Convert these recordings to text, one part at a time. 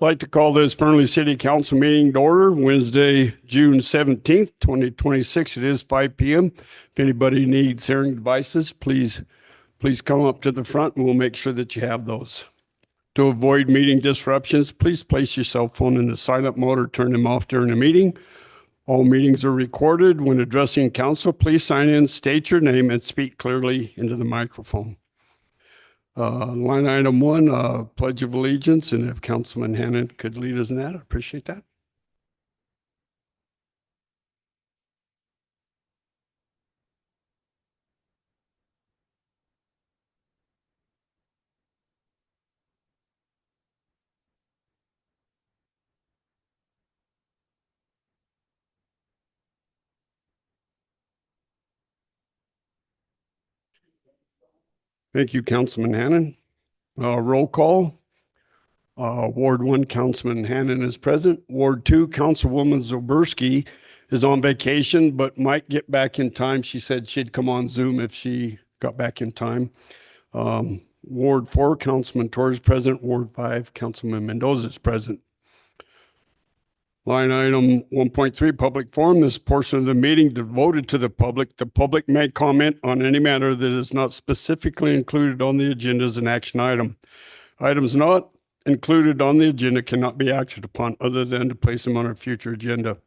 Like to call this Fernley City Council meeting to order Wednesday, June 17th, 2026. It is 5 p.m. If anybody needs hearing devices, please come up to the front and we'll make sure that you have those. To avoid meeting disruptions, please place your cell phone in the silent mode or turn them off during the meeting. All meetings are recorded. When addressing council, please sign in, state your name, and speak clearly into the microphone. Line item 1, Pledge of Allegiance, and if Councilman Hannon could lead us in that, I appreciate that. Thank you, Councilman Hannon. Roll call. Ward 1, Councilman Hannon is present. Ward 2, Councilwoman Zoberski is on vacation, but might get back in time. She said she'd come on Zoom if she got back in time. Ward 4, Councilman Torres present. Ward 5, Councilman Mendoza is present. Line item 1.3, public forum. This portion of the meeting devoted to the public. The public may comment on any matter that is not specifically included on the agenda as an action item. Items not included on the agenda cannot be acted upon other than to place them on a future agenda.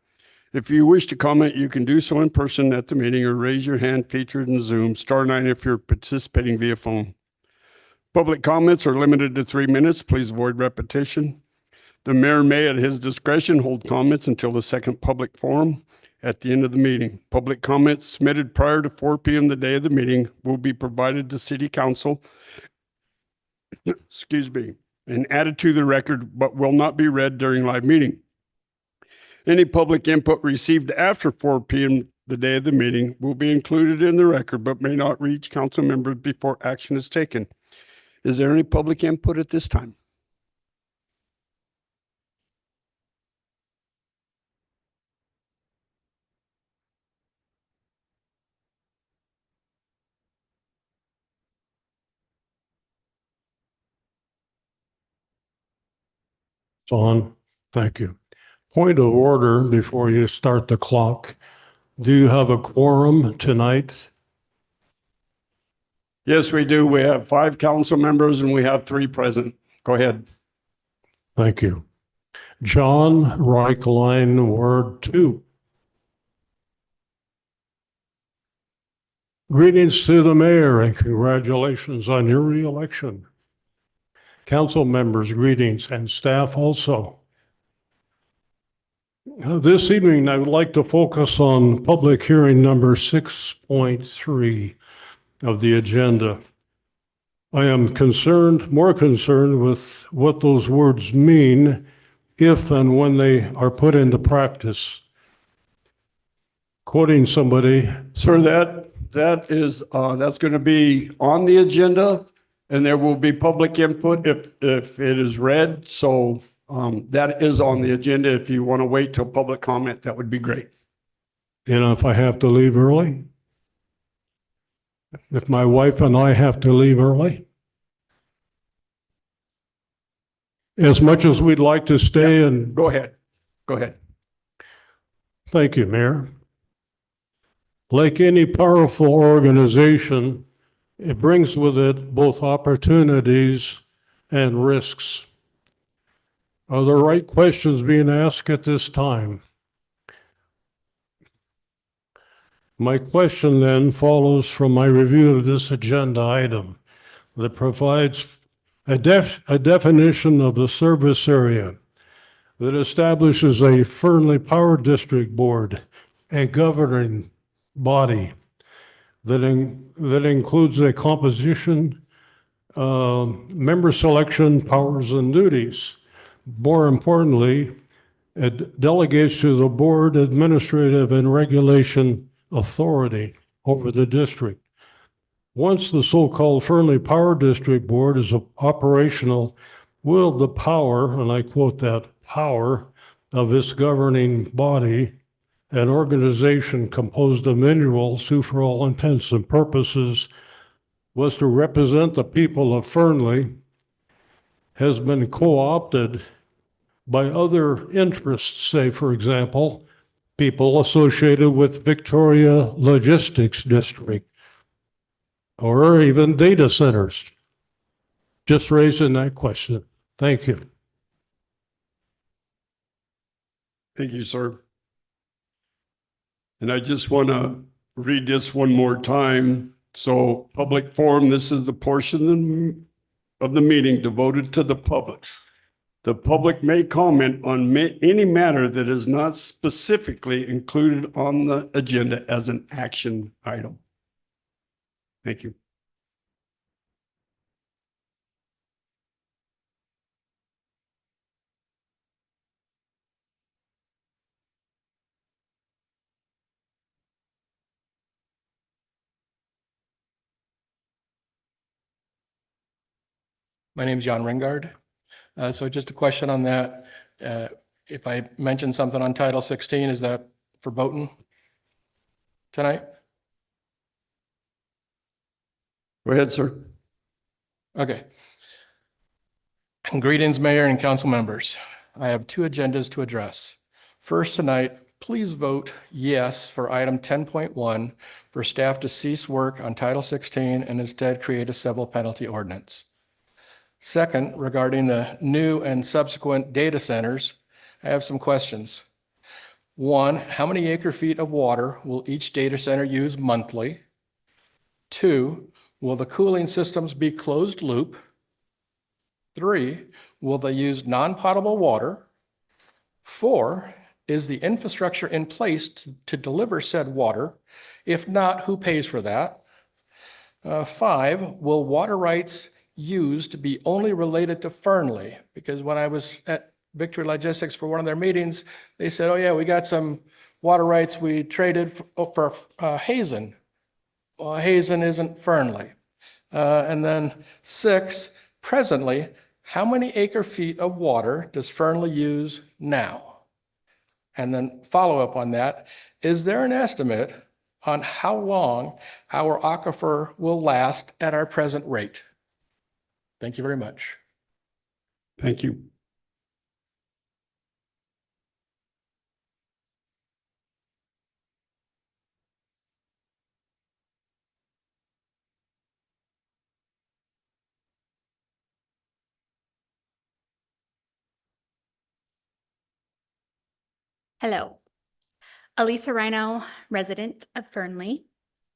If you wish to comment, you can do so in person at the meeting or raise your hand featured in Zoom. *9 if you're participating via phone. Public comments are limited to 3 minutes. Please avoid repetition. The mayor may, at his discretion, hold comments until the second public forum at the end of the meeting. Public comments submitted prior to 4 p.m. the day of the meeting will be provided to City Council, and added to the record, but will not be read during live meeting. Any public input received after 4 p.m. the day of the meeting will be included in the record, but may not reach council members before action is taken. Is there any public input at this time? It's on. Thank you. Point of order before you start the clock. Do you have a quorum tonight? Yes, we do. We have 5 council members and we have 3 present. Go ahead. Thank you. John Reichline, Ward 2. Greetings to the mayor and congratulations on your re-election. Council members, greetings, and staff also. This evening, I would like to focus on public hearing number 6.3 of the agenda. I am more concerned with what those words mean if and when they are put into practice. Quoting somebody. Sir, that's going to be on the agenda. And there will be public input if it is read. So that is on the agenda. If you want to wait till public comment, that would be great. And if I have to leave early? If my wife and I have to leave early? As much as we'd like to stay and... Go ahead. Go ahead. Thank you, Mayor. Like any powerful organization, it brings with it both opportunities and risks. Are the right questions being asked at this time? My question then follows from my review of this agenda item that provides a definition of the service area, that establishes a Fernley Power District Board, a governing body, that includes a composition, member selection, powers and duties. More importantly, it delegates to the board administrative and regulation authority over the district. Once the so-called Fernley Power District Board is operational, will the power, and I quote that, power of its governing body, an organization composed of individuals who, for all intents and purposes, was to represent the people of Fernley, has been co-opted by other interests, say, for example, people associated with Victoria Logistics District or even data centers? Just raising that question. Thank you. Thank you, sir. And I just want to read this one more time. So public forum, this is the portion of the meeting devoted to the public. The public may comment on any matter that is not specifically included on the agenda as an action item. Thank you. My name is Jan Ringard. So just a question on that. If I mention something on Title 16, is that verboten tonight? Go ahead, sir. Okay. Greetings, Mayor and council members. I have two agendas to address. First tonight, please vote yes for item 10.1 for staff to cease work on Title 16 and instead create a civil penalty ordinance. Second, regarding the new and subsequent data centers, I have some questions. One, how many acre feet of water will each data center use monthly? Two, will the cooling systems be closed loop? Three, will they use non-potable water? Four, is the infrastructure in place to deliver said water? If not, who pays for that? Five, will water rights used to be only related to Fernley? Because when I was at Victory Logistics for one of their meetings, they said, oh yeah, we got some water rights we traded for Hazen. Well, Hazen isn't Fernley. And then six, presently, how many acre feet of water does Fernley use now? And then follow up on that, is there an estimate on how long our aquifer will last at our present rate? Thank you very much. Thank you. Hello, Elisa Rhino, resident of Fernley.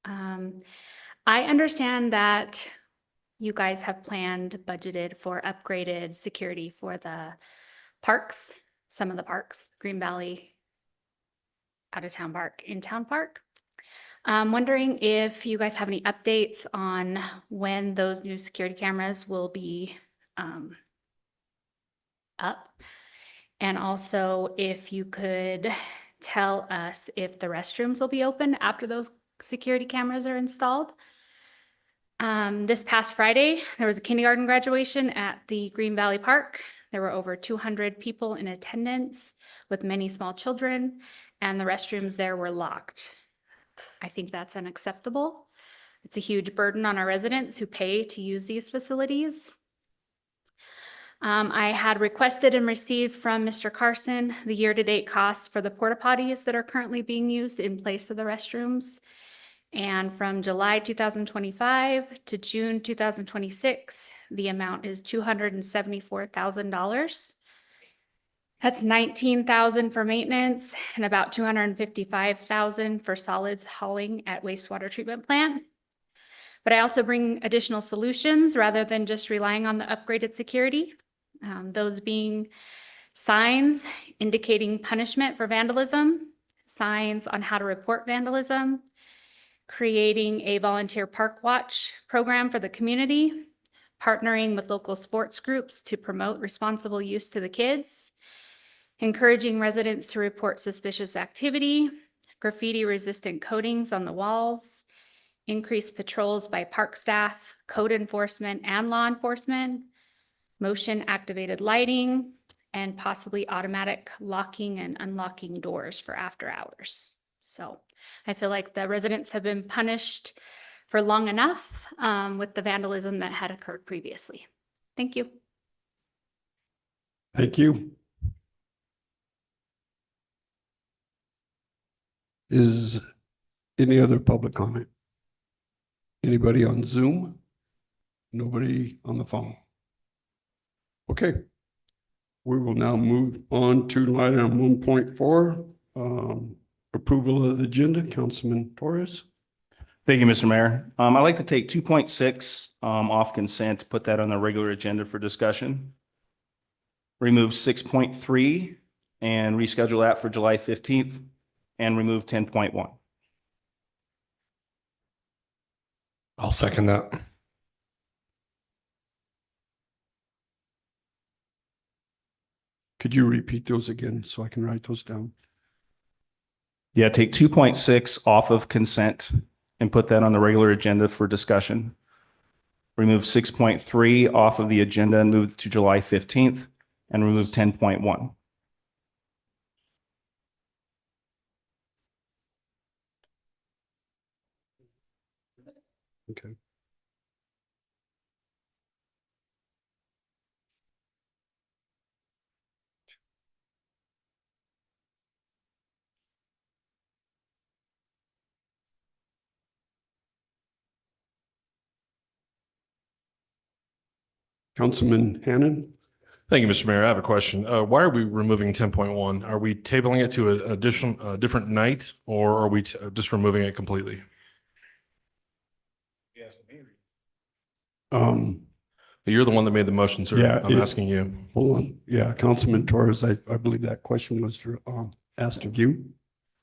I understand that you guys have planned, budgeted for upgraded security for the parks, some of the parks, Green Valley, out-of-town park, in-town park. I'm wondering if you guys have any updates on when those new security cameras will be up. And also if you could tell us if the restrooms will be open after those security cameras are installed. This past Friday, there was a kindergarten graduation at the Green Valley Park. There were over 200 people in attendance with many small children, and the restrooms there were locked. I think that's unacceptable. It's a huge burden on our residents who pay to use these facilities. I had requested and received from Mr. Carson the year-to-date costs for the porta potties that are currently being used in place of the restrooms. And from July 2025 to June 2026, the amount is $274,000. That's $19,000 for maintenance and about $255,000 for solids hauling at wastewater treatment plant. But I also bring additional solutions rather than just relying on the upgraded security. Those being signs indicating punishment for vandalism, signs on how to report vandalism, creating a volunteer park watch program for the community, partnering with local sports groups to promote responsible use to the kids, encouraging residents to report suspicious activity, graffiti-resistant coatings on the walls, increased patrols by park staff, code enforcement, and law enforcement, motion-activated lighting, and possibly automatic locking and unlocking doors for after hours. So I feel like the residents have been punished for long enough with the vandalism that had occurred previously. Thank you. Thank you. Is any other public comment? Anybody on Zoom? Nobody on the phone? Okay. We will now move on to line item 1.4, approval of the agenda. Councilman Torres. Thank you, Mr. Mayor. I'd like to take 2.6 off consent, put that on the regular agenda for discussion. Remove 6.3 and reschedule that for July 15th and remove 10.1. I'll second that. Could you repeat those again so I can write those down? Yeah, take 2.6 off of consent and put that on the regular agenda for discussion. Remove 6.3 off of the agenda and move to July 15th and remove 10.1. Okay. Councilman Hannan? Thank you, Mr. Mayor. I have a question. Why are we removing 10.1? Are we tabling it to an additional, different night, or are we just removing it completely? You're the one that made the motion, sir. Yeah, I'm asking you. Hold on. Yeah, Councilman Torres, I believe that question was asked of you.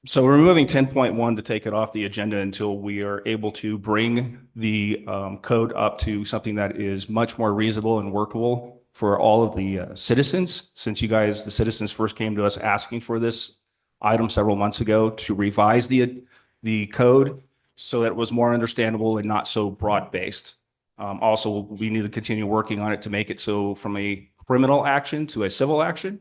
So we're removing 10.1 to take it off the agenda until we are able to bring the code up to something that is much more reasonable and workable for all of the citizens. Since you guys, the citizens, first came to us asking for this item several months ago to revise the code so that it was more understandable and not so broad-based. Also, we need to continue working on it to make it so from a criminal action to a civil action.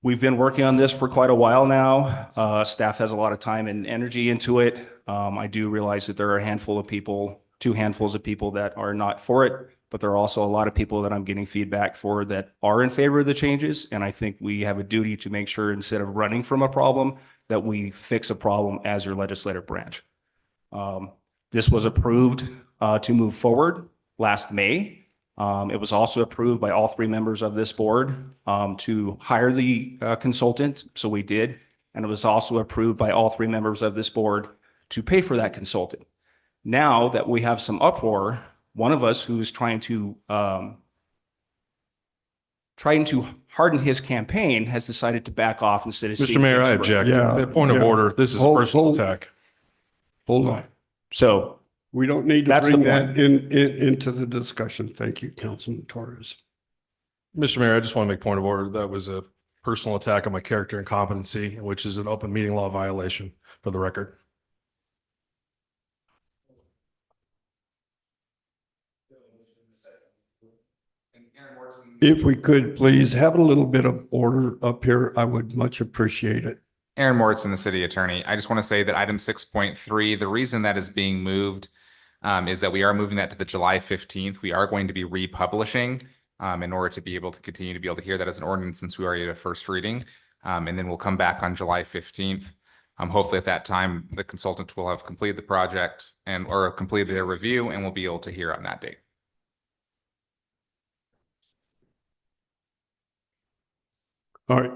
We've been working on this for quite a while now. Staff has a lot of time and energy into it. I do realize that there are a handful of people, two handfuls of people that are not for it, but there are also a lot of people that I'm getting feedback for that are in favor of the changes. And I think we have a duty to make sure instead of running from a problem, that we fix a problem as your legislative branch. This was approved to move forward last May. It was also approved by all three members of this board to hire the consultant. So we did. And it was also approved by all three members of this board to pay for that consultant. Now that we have some uproar, one of us who's trying to harden his campaign has decided to back off instead of Mr. Mayor, I object. Yeah, Point of yeah. order. This is a personal attack. Hold on. So We don't need to That's the bring that into the discussion. Thank you, Councilman Torres. Mr. Mayor, I just want to make point of order. That was a personal attack on my character and competency, which is an open meeting law violation for the record. If we could please have a little bit of order up here, I would much appreciate it. Aaron Mortson, the city attorney. I just want to say that item 6.3, the reason that is being moved is that we are moving that to the July 15th. We are going to be republishing in order to be able to continue to be able to hear that as an ordinance since we already had a first reading. And then we'll come back on July 15th. Hopefully at that time, the consultant will have completed the project or completed their review and we'll be able to hear on that date. All right.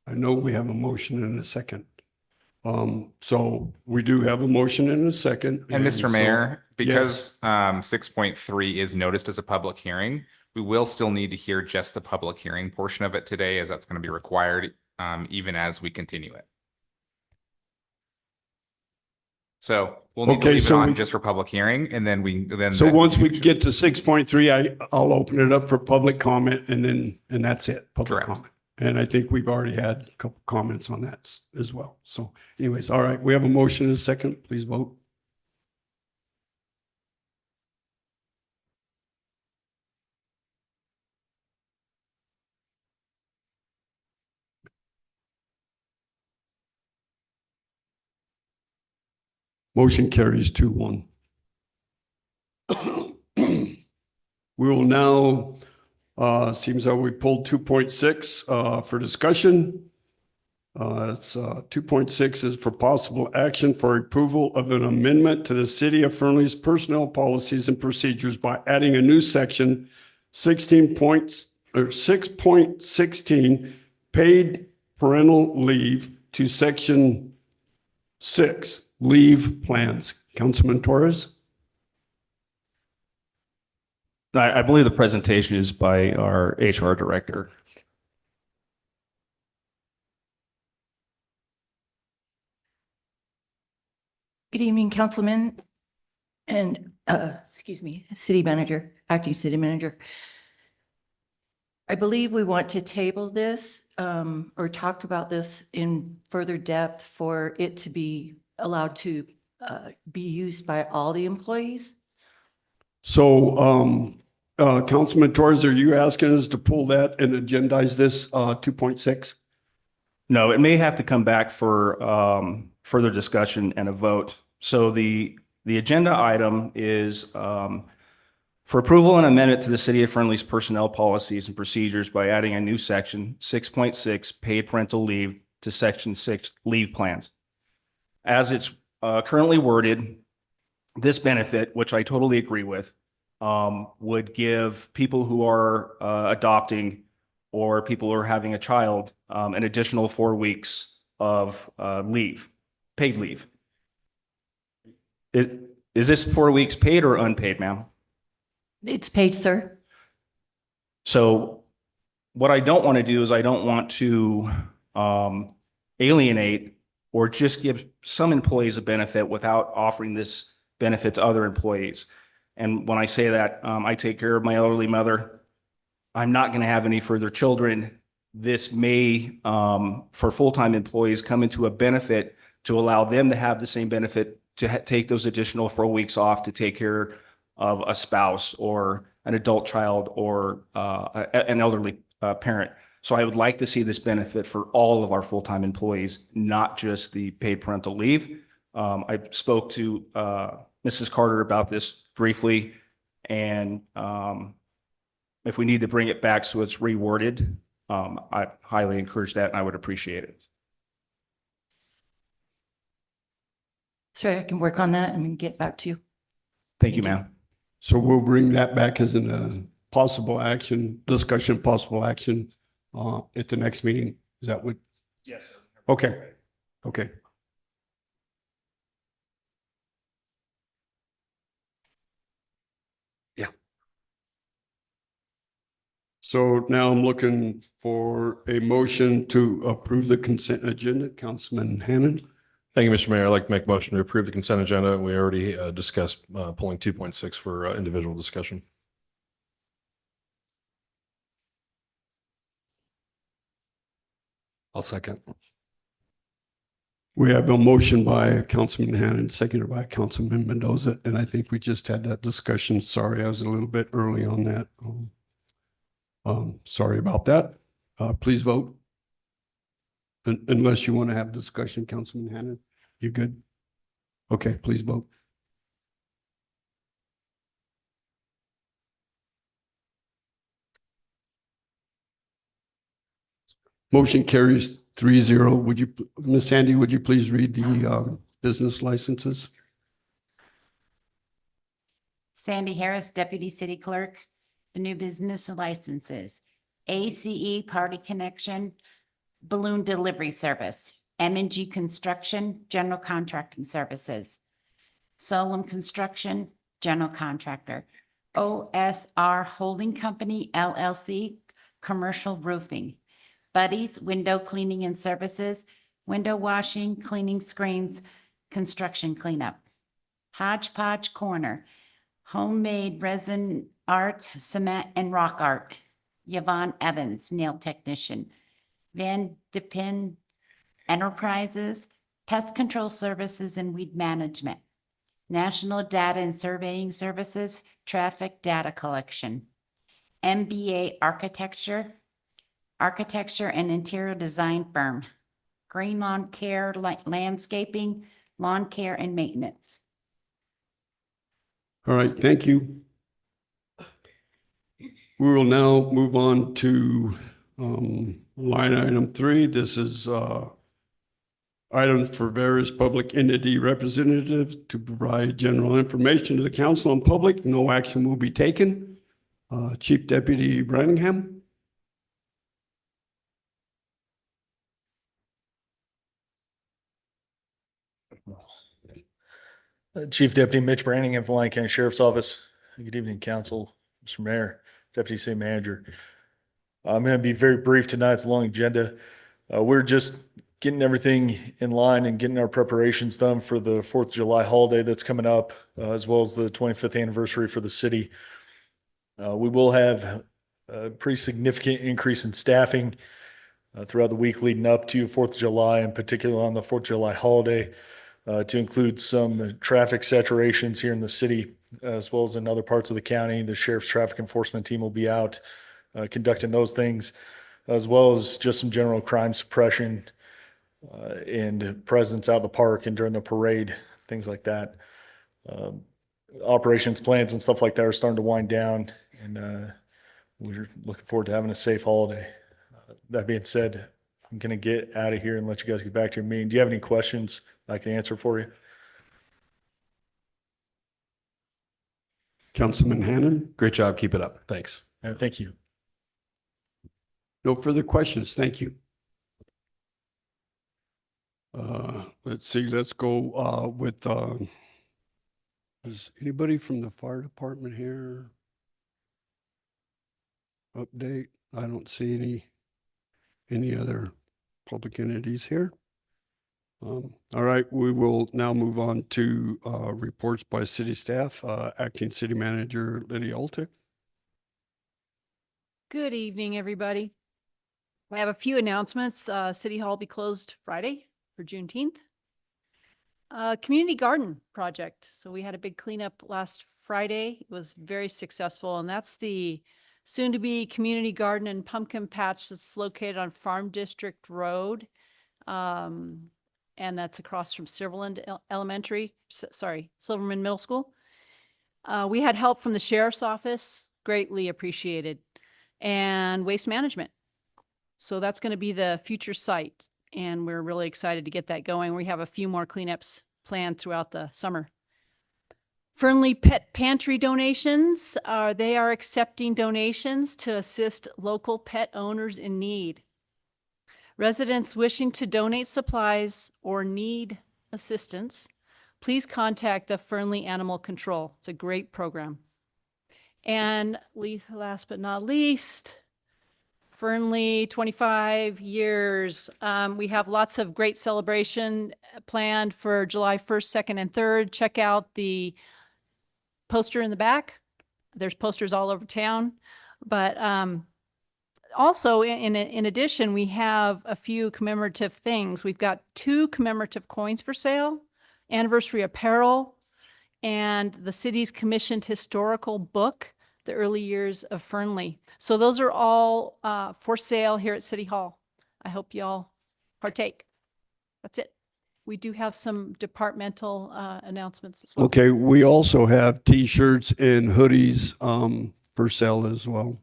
I know we have a motion and a second. So we do have a motion and a second. And Mr. so- Mayor, because 6.3 is noticed as a public hearing, we will still need to hear just the public hearing portion of it today, as that's going to be required even as we continue it. So we'll need to leave it on just for public hearing, and then So once we get to 6.3, I'll open it up for public comment and that's it, public Correct. comment. And I think we've already had a couple comments on that as well. So anyways, all right, we have a motion and a second. Please vote. Motion carries 2-1. We will now Seems that we pulled 2.6 for discussion. It's 2.6 is for possible action for approval of an amendment to the City of Fernley's personnel policies and procedures by adding a new section 6.16 paid parental leave to section 6 leave plans. Councilman Torres? I believe the presentation is by our HR director. Good evening, Councilman and, excuse me, City Manager, Acting City Manager. I believe we want to table this or talk about this in further depth for it to be allowed to be used by all the employees. So, Councilman Torres, are you asking us to pull that and agendize this 2.6? No, it may have to come back for further discussion and a vote. So the agenda item is for approval and amendment to the City of Fernley's personnel policies and procedures by adding a new section 6.6 paid parental leave to section 6 leave plans. As it's currently worded, this benefit, which I totally agree with, would give people who are adopting or people who are having a child an additional 4 weeks of leave, paid leave. Is this 4 weeks paid or unpaid, ma'am? It's paid, sir. So what I don't want to do is I don't want to alienate or just give some employees a benefit without offering this benefit to other employees. And when I say that, I take care of my elderly mother. I'm not going to have any further children. This may, for full-time employees, come into a benefit to allow them to have the same benefit to take those additional 4 weeks off to take care of a spouse or an adult child or an elderly parent. So I would like to see this benefit for all of our full-time employees, not just the paid parental leave. I spoke to Mrs. Carter about this briefly, and if we need to bring it back so it's reworded, I highly encourage that and I would appreciate it. Sorry, I can work on that and get back to you. Thank you, ma'am. So we'll bring that back as a possible action, discussion, possible action at the next meeting. Is that what? Yes, sir. Okay. Okay. Yeah. So now I'm looking for a motion to approve the consent agenda. Councilman Hannan. Thank you, Mr. Mayor. I'd like to make a motion to approve the consent agenda. We already discussed pulling 2.6 for individual discussion. I'll second. We have a motion by Councilman Hannan, seconded by Councilman Mendoza, and I think we just had that discussion. Sorry, I was a little bit early on that. Sorry about that. Please vote. Unless you want to have discussion, Councilman Hannan, you good? Okay, please vote. Motion carries 3-0. Would you, Ms. Sandy, would you please read the business licenses? Sandy Harris, Deputy City Clerk. The new business licenses: ACE Party Connection, Balloon Delivery Service; M&G Construction, General Contracting Services; Solom Construction, General Contractor; OSR Holding Company, LLC, Commercial Roofing; Buddy's Window Cleaning and Services, window washing, cleaning screens, construction cleanup; Hodgepodge Corner, homemade resin art, cement and rock art; Yvonne Evans, nail technician; Van Depin Enterprises, pest control services and weed management; National Data and Surveying Services, traffic data collection; MBA Architecture and interior design firm; Green Lawn Care Landscaping, lawn care and maintenance. All right, thank you. We will now move on to line item 3. This is items for various public entity representatives to provide general information to the council and public. No action will be taken. Chief Deputy Branningham. Chief Deputy Mitch Branningham from Lyon County Sheriff's Office. Good evening, Council, Mr. Mayor, Deputy City Manager. I'm going to be very brief tonight. It's a long agenda. We're just getting everything in line and getting our preparations done for the 4th of July holiday that's coming up, as well as the 25th anniversary for the city. We will have a pretty significant increase in staffing throughout the week leading up to 4th of July, and particularly on the 4th of July holiday, to include some traffic saturations here in the city, as well as in other parts of the county. The sheriff's traffic enforcement team will be out conducting those things, as well as just some general crime suppression and presence out in the park and during the parade, things like that. Operations plans and stuff like that are starting to wind down, and we're looking forward to having a safe holiday. That being said, I'm going to get out of here and let you guys get back to your meeting. Do you have any questions I can answer for you? Councilman Hannan. Great job. Keep it up. Thanks. Thank you. No further questions. Thank you. Let's see, let's go with, is anybody from the fire department here? Update? I don't see any other public entities here. All right, we will now move on to reports by city staff. Acting City Manager Lydia Altick. Good evening, everybody. I have a few announcements. City Hall will be closed Friday for Juneteenth. Community garden project. So we had a big cleanup last Friday. It was very successful, and that's the soon-to-be community garden and pumpkin patch that's located on Farm District Road. And that's across from Silverman Middle School. We had help from the sheriff's office, greatly appreciated, and waste management. So that's going to be the future site, and we're really excited to get that going. We have a few more cleanups planned throughout the summer. Fernley Pet Pantry donations, they are accepting donations to assist local pet owners in need. Residents wishing to donate supplies or need assistance, please contact the Fernley Animal Control. It's a great program. And last but not least, Fernley 25 years. We have lots of great celebration planned for July 1st, 2nd, and 3rd. Check out the poster in the back. There's posters all over town. But also, in addition, we have a few commemorative things. We've got 2 commemorative coins for sale, anniversary apparel, and the city's commissioned historical book, The Early Years of Fernley. So those are all for sale here at City Hall. I hope y'all partake. That's it. We do have some departmental announcements as well. Okay, we also have T-shirts and hoodies for sale as well.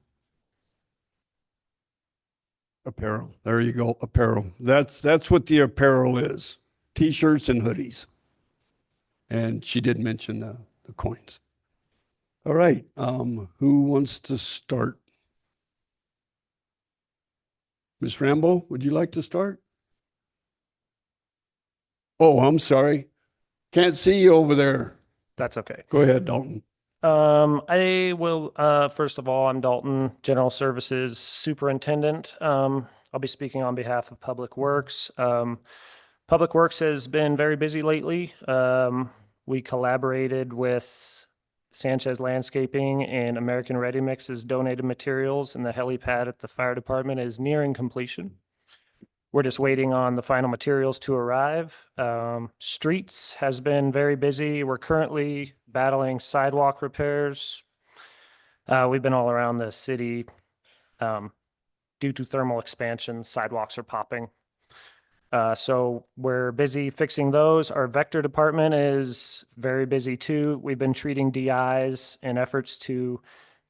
Apparel. There you go. Apparel. That's what the apparel is. T-shirts and hoodies. And she did mention the coins. All right. Who wants to start? Ms. Rambo, would you like to start? Oh, I'm sorry. Can't see you over there. That's okay. Go ahead, Dalton. I will, first of all, I'm Dalton, General Services Superintendent. I'll be speaking on behalf of Public Works. Public Works has been very busy lately. We collaborated with Sanchez Landscaping, and American Ready Mix has donated materials, and the helipad at the fire department is nearing completion. We're just waiting on the final materials to arrive. Streets has been very busy. We're currently battling sidewalk repairs. We've been all around the city. Due to thermal expansion, sidewalks are popping. So we're busy fixing those. Our vector department is very busy too. We've been treating DIs in efforts to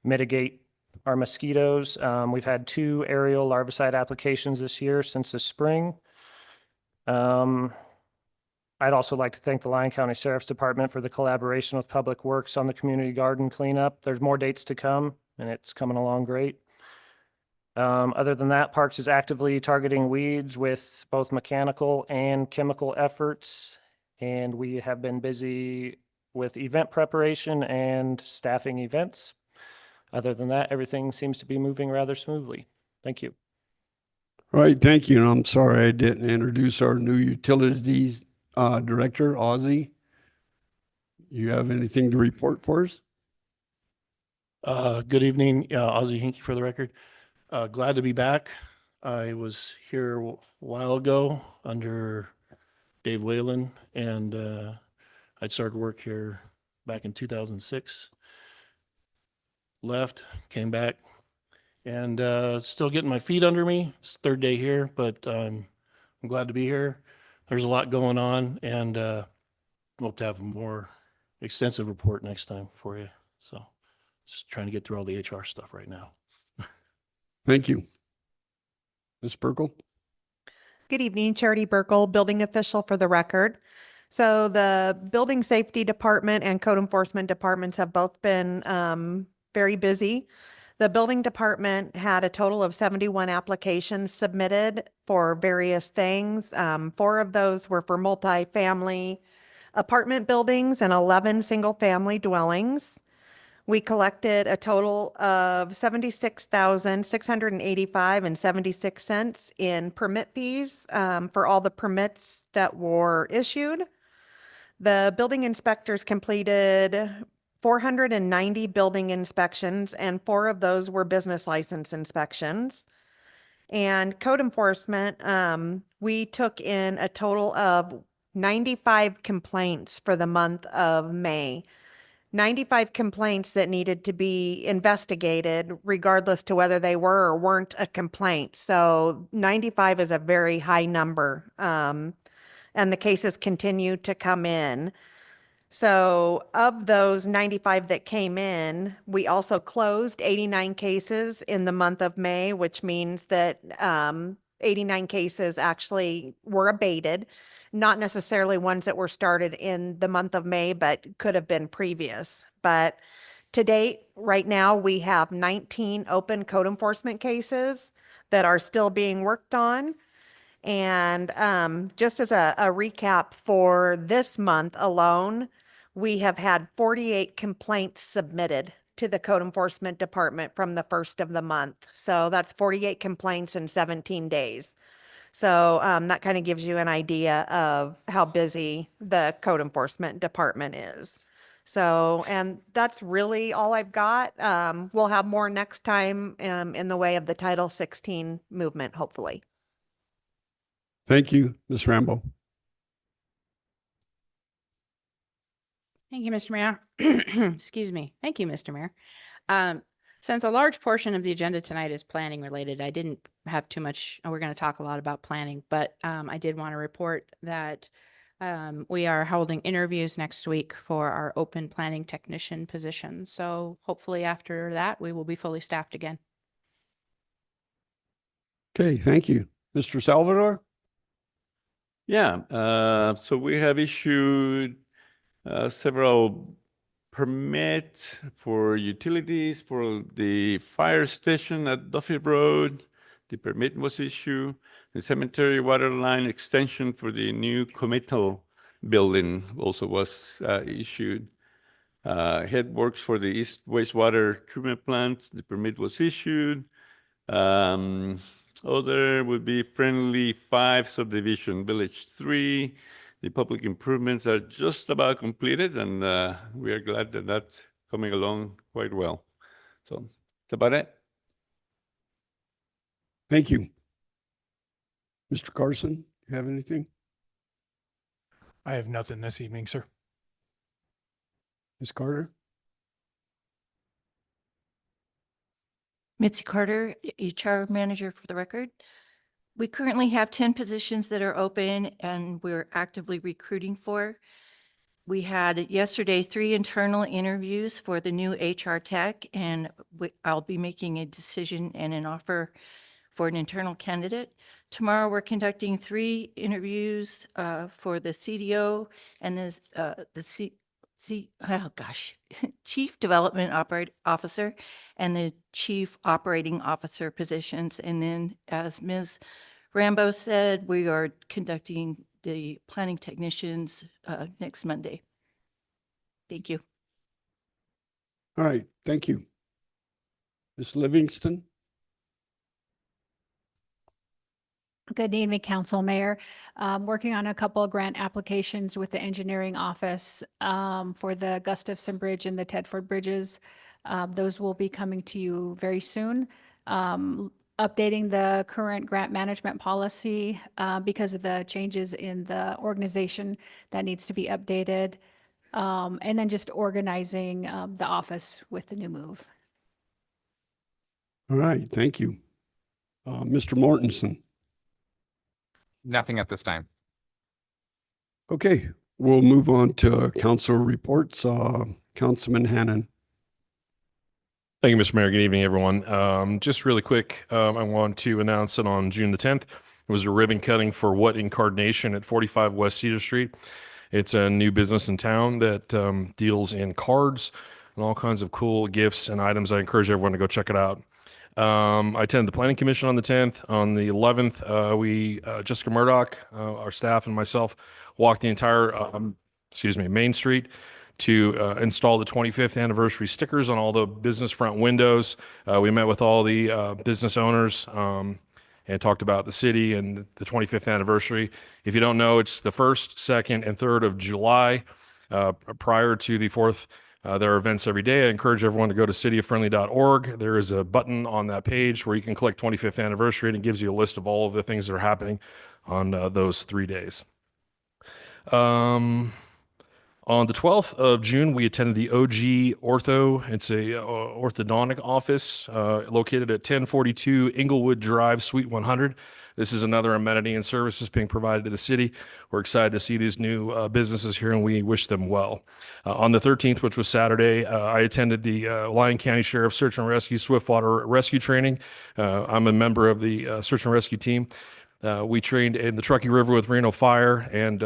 mitigate are mosquitoes. We've had 2 aerial larvicide applications this year since the spring. I'd also like to thank the Lyon County Sheriff's Department for the collaboration with Public Works on the community garden cleanup. There's more dates to come, and it's coming along great. Other than that, Parks is actively targeting weeds with both mechanical and chemical efforts. And we have been busy with event preparation and staffing events. Other than that, everything seems to be moving rather smoothly. Thank you. All right, thank you. And I'm sorry I didn't introduce our new utilities director, Ozzy. You have anything to report for us? Good evening, Ozzy Hinkie for the record. Glad to be back. I was here a while ago under Dave Whalen, and I started work here back in 2006. Left, came back, and still getting my feet under me. It's the 3rd day here, but I'm glad to be here. There's a lot going on, and hope to have a more extensive report next time for you. So just trying to get through all the HR stuff right now. Thank you. Ms. Burkle? Good evening, Charity Burkle, building official for the record. So the Building Safety Department and Code Enforcement Departments have both been very busy. The Building Department had a total of 71 applications submitted for various things. 4 of those were for multifamily apartment buildings and 11 single-family dwellings. We collected a total of $76,685.76 in permit fees for all the permits that were issued. The building inspectors completed 490 building inspections, and 4 of those were business license inspections. And code enforcement, we took in a total of 95 complaints for the month of May. 95 complaints that needed to be investigated regardless to whether they were or weren't a complaint. So 95 is a very high number. And the cases continue to come in. So of those 95 that came in, we also closed 89 cases in the month of May, which means that 89 cases actually were abated. Not necessarily ones that were started in the month of May, but could have been previous. But to date, right now, we have 19 open code enforcement cases that are still being worked on. And just as a recap for this month alone, we have had 48 complaints submitted to the code enforcement department from the first of the month. So that's 48 complaints in 17 days. So that kind of gives you an idea of how busy the code enforcement department is. So, and that's really all I've got. We'll have more next time in the way of the Title 16 movement, hopefully. Thank you, Ms. Rambo. Thank you, Mr. Mayor. Excuse me. Thank you, Mr. Mayor. Since a large portion of the agenda tonight is planning related, I didn't have too much. We're going to talk a lot about planning, but I did want to report that we are holding interviews next week for our open planning technician position. So hopefully after that, we will be fully staffed again. Okay, thank you. Mr. Salvador? Yeah, so we have issued several permits for utilities for the fire station at Duffy Road. The permit was issued. The cemetery water line extension for the new committal building also was issued. Headworks for the East wastewater treatment plant, the permit was issued. Other would be Fernley 5 subdivision, Village 3. The public improvements are just about completed, and we are glad that that's coming along quite well. So that's about it. Thank you. Mr. Carson, you have anything? I have nothing this evening, sir. Ms. Carter? Mitzi Carter, HR manager for the record. We currently have 10 positions that are open and we're actively recruiting for. We had yesterday 3 internal interviews for the new HR tech, and I'll be making a decision and an offer for an internal candidate. Tomorrow, we're conducting 3 interviews for the CDO and Chief Development Officer and the Chief Operating Officer positions. And then, as Ms. Rambo said, we are conducting the planning technicians next Monday. Thank you. All right, thank you. Ms. Livingston? Good evening, Council, Mayor. Working on a couple of grant applications with the engineering office for the Gustafson Bridge and the Tedford Bridges. Those will be coming to you very soon. Updating the current grant management policy because of the changes in the organization that needs to be updated. And then just organizing the office with the new move. All right, thank you. Mr. Mortensen? Nothing at this time. Okay, we'll move on to council reports. Councilman Hannan. Thank you, Mr. Mayor. Good evening, everyone. Just really quick, I want to announce that on June the 10th, it was a ribbon cutting for What Incarnation at 45 West Cedar Street. It's a new business in town that deals in cards and all kinds of cool gifts and items. I encourage everyone to go check it out. I attended the Planning Commission on the 10th. On the 11th, Jessica Murdoch, our staff, and myself walked the entire, Main Street to install the 25th anniversary stickers on all the business front windows. We met with all the business owners and talked about the city and the 25th anniversary. If you don't know, it's the 1st, 2nd, and 3rd of July. Prior to the 4th, there are events every day. I encourage everyone to go to cityoffriendly.org. There is a button on that page where you can click 25th anniversary, and it gives you a list of all of the things that are happening on those 3 days. On the 12th of June, we attended the OG Ortho. It's a orthodontic office located at 1042 Inglewood Drive, Suite 100. This is another amenity and services being provided to the city. We're excited to see these new businesses here, and we wish them well. On the 13th, which was Saturday, I attended the Lyon County Sheriff's Search and Rescue Swiftwater Rescue Training. I'm a member of the Search and Rescue team. We trained in the Truckee River with Reno Fire and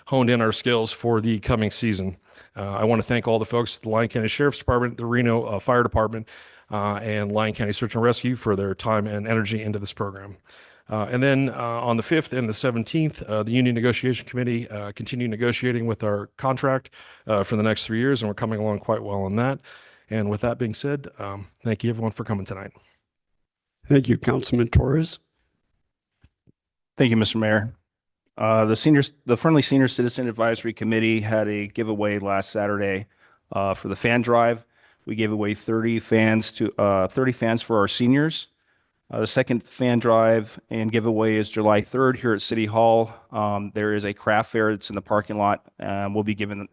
honed in our skills for the coming season. I want to thank all the folks at the Lyon County Sheriff's Department, the Reno Fire Department, and Lyon County Search and Rescue for their time and energy into this program. And then on the 5th and the 17th, the Union Negotiation Committee continued negotiating with our contract for the next 3 years, and we're coming along quite well on that. And with that being said, thank you everyone for coming tonight. Thank you, Councilman Torres. Thank you, Mr. Mayor. The Fernley Senior Citizen Advisory Committee had a giveaway last Saturday for the fan drive. We gave away 30 fans for our seniors. The second fan drive and giveaway is July 3rd here at City Hall. There is a craft fair that's in the parking lot, and we'll be giving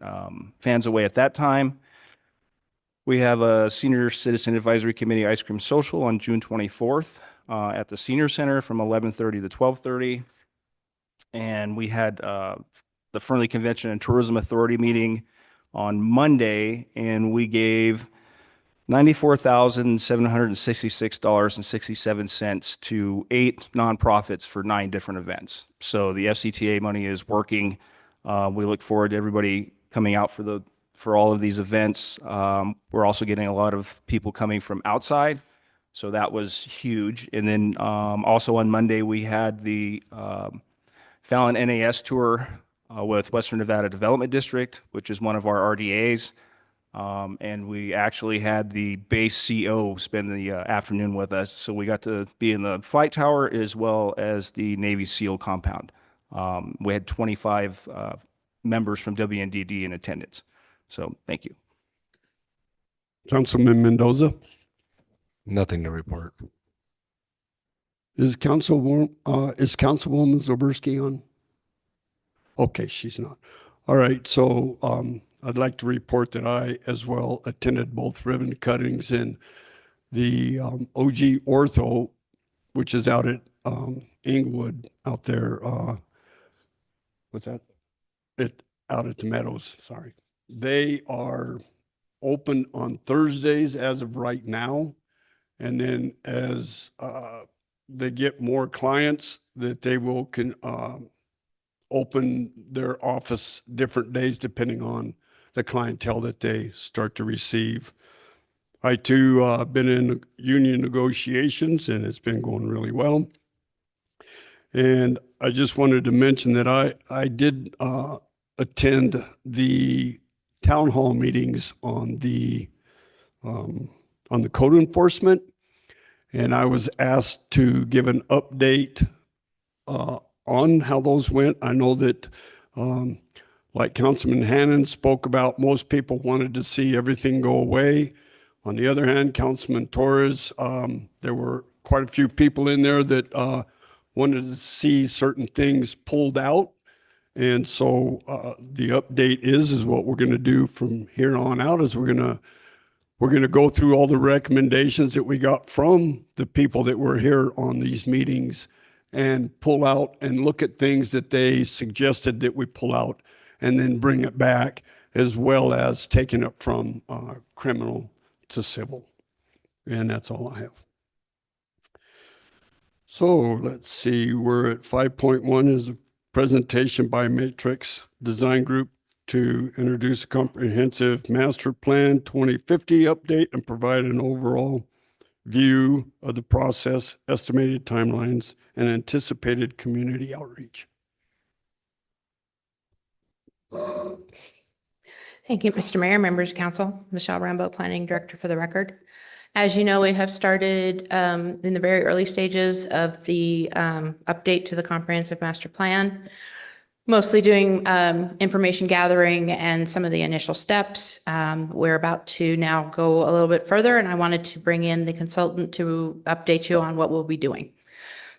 fans away at that time. We have a Senior Citizen Advisory Committee Ice Cream Social on June 24th at the Senior Center from 11:30 to 12:30. And we had the Fernley Convention and Tourism Authority meeting on Monday, and we gave $94,766.67 to 8 nonprofits for 9 different events. So the FCTA money is working. We look forward to everybody coming out for all of these events. We're also getting a lot of people coming from outside, so that was huge. And then also on Monday, we had the Fallon NAS tour with Western Nevada Development District, which is one of our RDAs. And we actually had the base CO spend the afternoon with us. So we got to be in the flight tower as well as the Navy SEAL compound. We had 25 members from WNDD in attendance. So thank you. Councilman Mendoza? Nothing to report. Is Councilwoman Zaborski on? Okay, she's not. All right, so I'd like to report that I as well attended both ribbon cuttings in the OG Ortho, which is out at Inglewood out there. What's that? out at the Meadows, sorry. They are open on Thursdays as of right now. And then as they get more clients, that they will open their office different days depending on the clientele that they start to receive. I too been in union negotiations and it's been going really well. And I just wanted to mention that I did attend the town hall meetings on the code enforcement. And I was asked to give an update on how those went. I know that, like Councilman Hannon spoke about, most people wanted to see everything go away. On the other hand, Councilman Torres, there were quite a few people in there that wanted to see certain things pulled out. And so the update is what we're going to do from here on out is we're going to go through all the recommendations that we got from the people that were here on these meetings and pull out and look at things that they suggested that we pull out and then bring it back, as well as taking it from criminal to civil. And that's all I have. So let's see, we're at 5.1 is a presentation by Matrix Design Group to introduce a comprehensive master plan 2050 update and provide an overall view of the process, estimated timelines, and anticipated community outreach. Thank you, Mr. Mayor, members of council. Michelle Rambo, Planning Director for the record. As you know, we have started in the very early stages of the update to the comprehensive master plan, mostly doing information gathering and some of the initial steps. We're about to now go a little bit further, and I wanted to bring in the consultant to update you on what we'll be doing.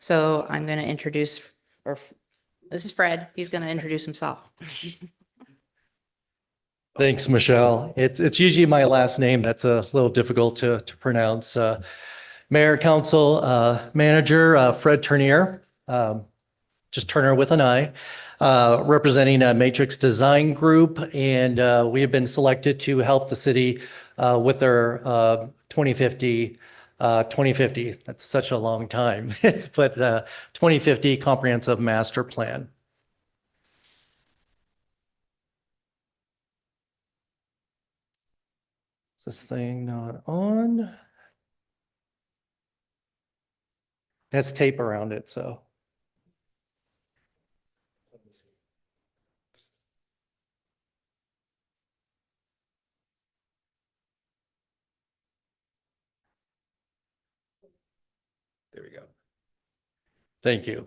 So I'm going to introduce, this is Fred. He's going to introduce himself. Thanks, Michelle. It's usually my last name that's a little difficult to pronounce. Mayor, Council, Manager, Fred Turnier, just Turner with an I, representing Matrix Design Group. And we have been selected to help the city with their 2050, that's such a long time, but 2050 Comprehensive Master Plan. This thing not on? It has tape around it, so. There we go. Thank you.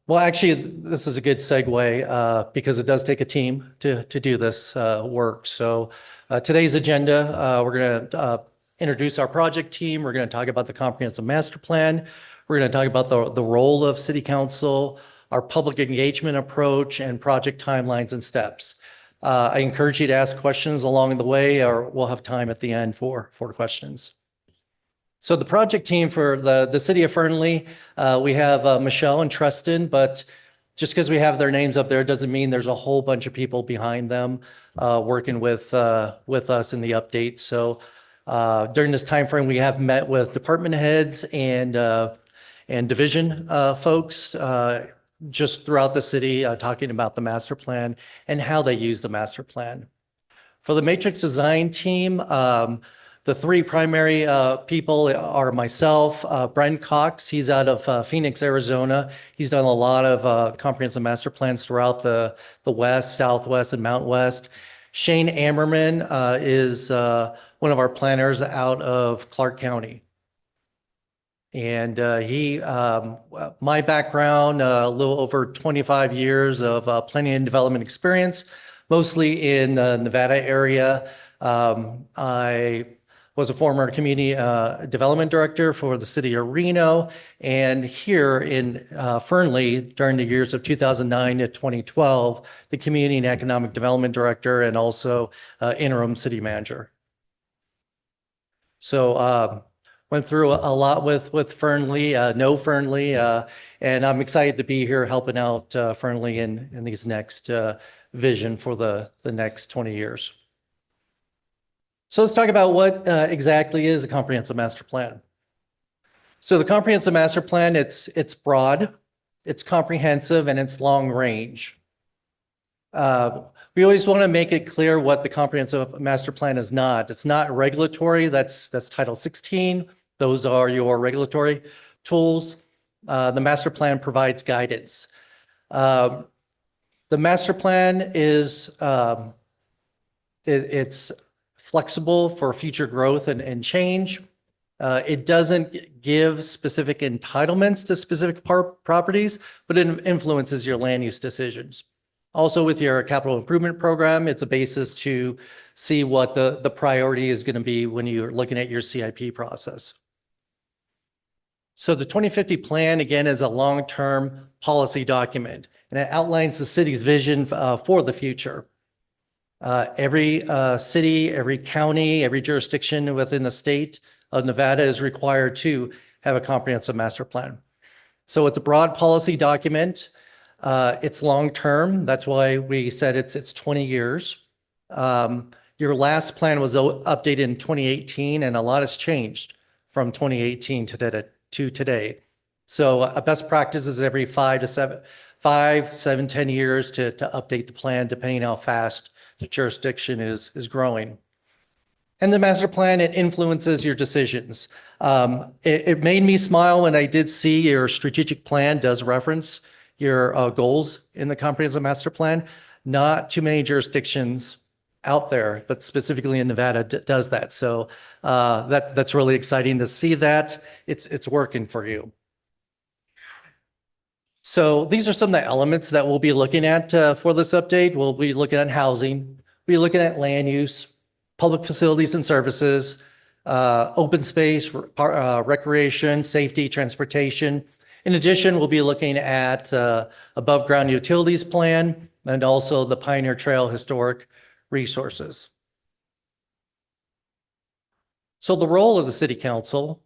Well, actually, this is a good segue because it does take a team to do this work. So today's agenda, we're going to introduce our project team. We're going to talk about the comprehensive master plan. We're going to talk about the role of city council, our public engagement approach, and project timelines and steps. I encourage you to ask questions along the way, or we'll have time at the end for questions. So the project team for the city of Fernley, we have Michelle and Tristan, but just because we have their names up there doesn't mean there's a whole bunch of people behind them working with us in the update. So during this time frame, we have met with department heads and division folks just throughout the city talking about the master plan and how they use the master plan. For the Matrix Design team, the three primary people are myself, Brent Cox. He's out of Phoenix, Arizona. He's done a lot of comprehensive master plans throughout the West, Southwest, and Mountain West. Shane Ammerman is one of our planners out of Clark County. And my background, a little over 25 years of planning and development experience, mostly in the Nevada area. I was a former community development director for the city of Reno, and here in Fernley during the years of 2009 to 2012, the community and economic development director and also interim city manager. So Went through a lot with Fernley, know Fernley, and I'm excited to be here helping out Fernley in these next vision for the next 20 years. So let's talk about what exactly is a comprehensive master plan. So the comprehensive master plan, it's broad, it's comprehensive, and it's long range. We always want to make it clear what the comprehensive master plan is not. It's not regulatory. That's Title 16. Those are your regulatory tools. The master plan provides guidance. The master plan is it's flexible for future growth and change. It doesn't give specific entitlements to specific properties, but it influences your land use decisions. Also with your capital improvement program, it's a basis to see what the priority is going to be when you're looking at your CIP process. So the 2050 plan, again, is a long-term policy document, and it outlines the city's vision for the future. Every city, every county, every jurisdiction within the state of Nevada is required to have a comprehensive master plan. So it's a broad policy document. It's long-term. That's why we said it's 20 years. Your last plan was updated in 2018, and a lot has changed from 2018 to today. So a best practice is every 5 to 7, 10 years to update the plan, depending how fast the jurisdiction is growing. And the master plan, it influences your decisions. It made me smile when I did see your strategic plan does reference your goals in the comprehensive master plan. Not too many jurisdictions out there, but specifically in Nevada does that. So that's really exciting to see that it's working for you. So these are some of the elements that we'll be looking at for this update. We'll be looking at housing, we'll be looking at land use, public facilities and services, open space, recreation, safety, transportation. In addition, we'll be looking at above ground utilities plan and also the Pioneer Trail historic resources. So the role of the City Council.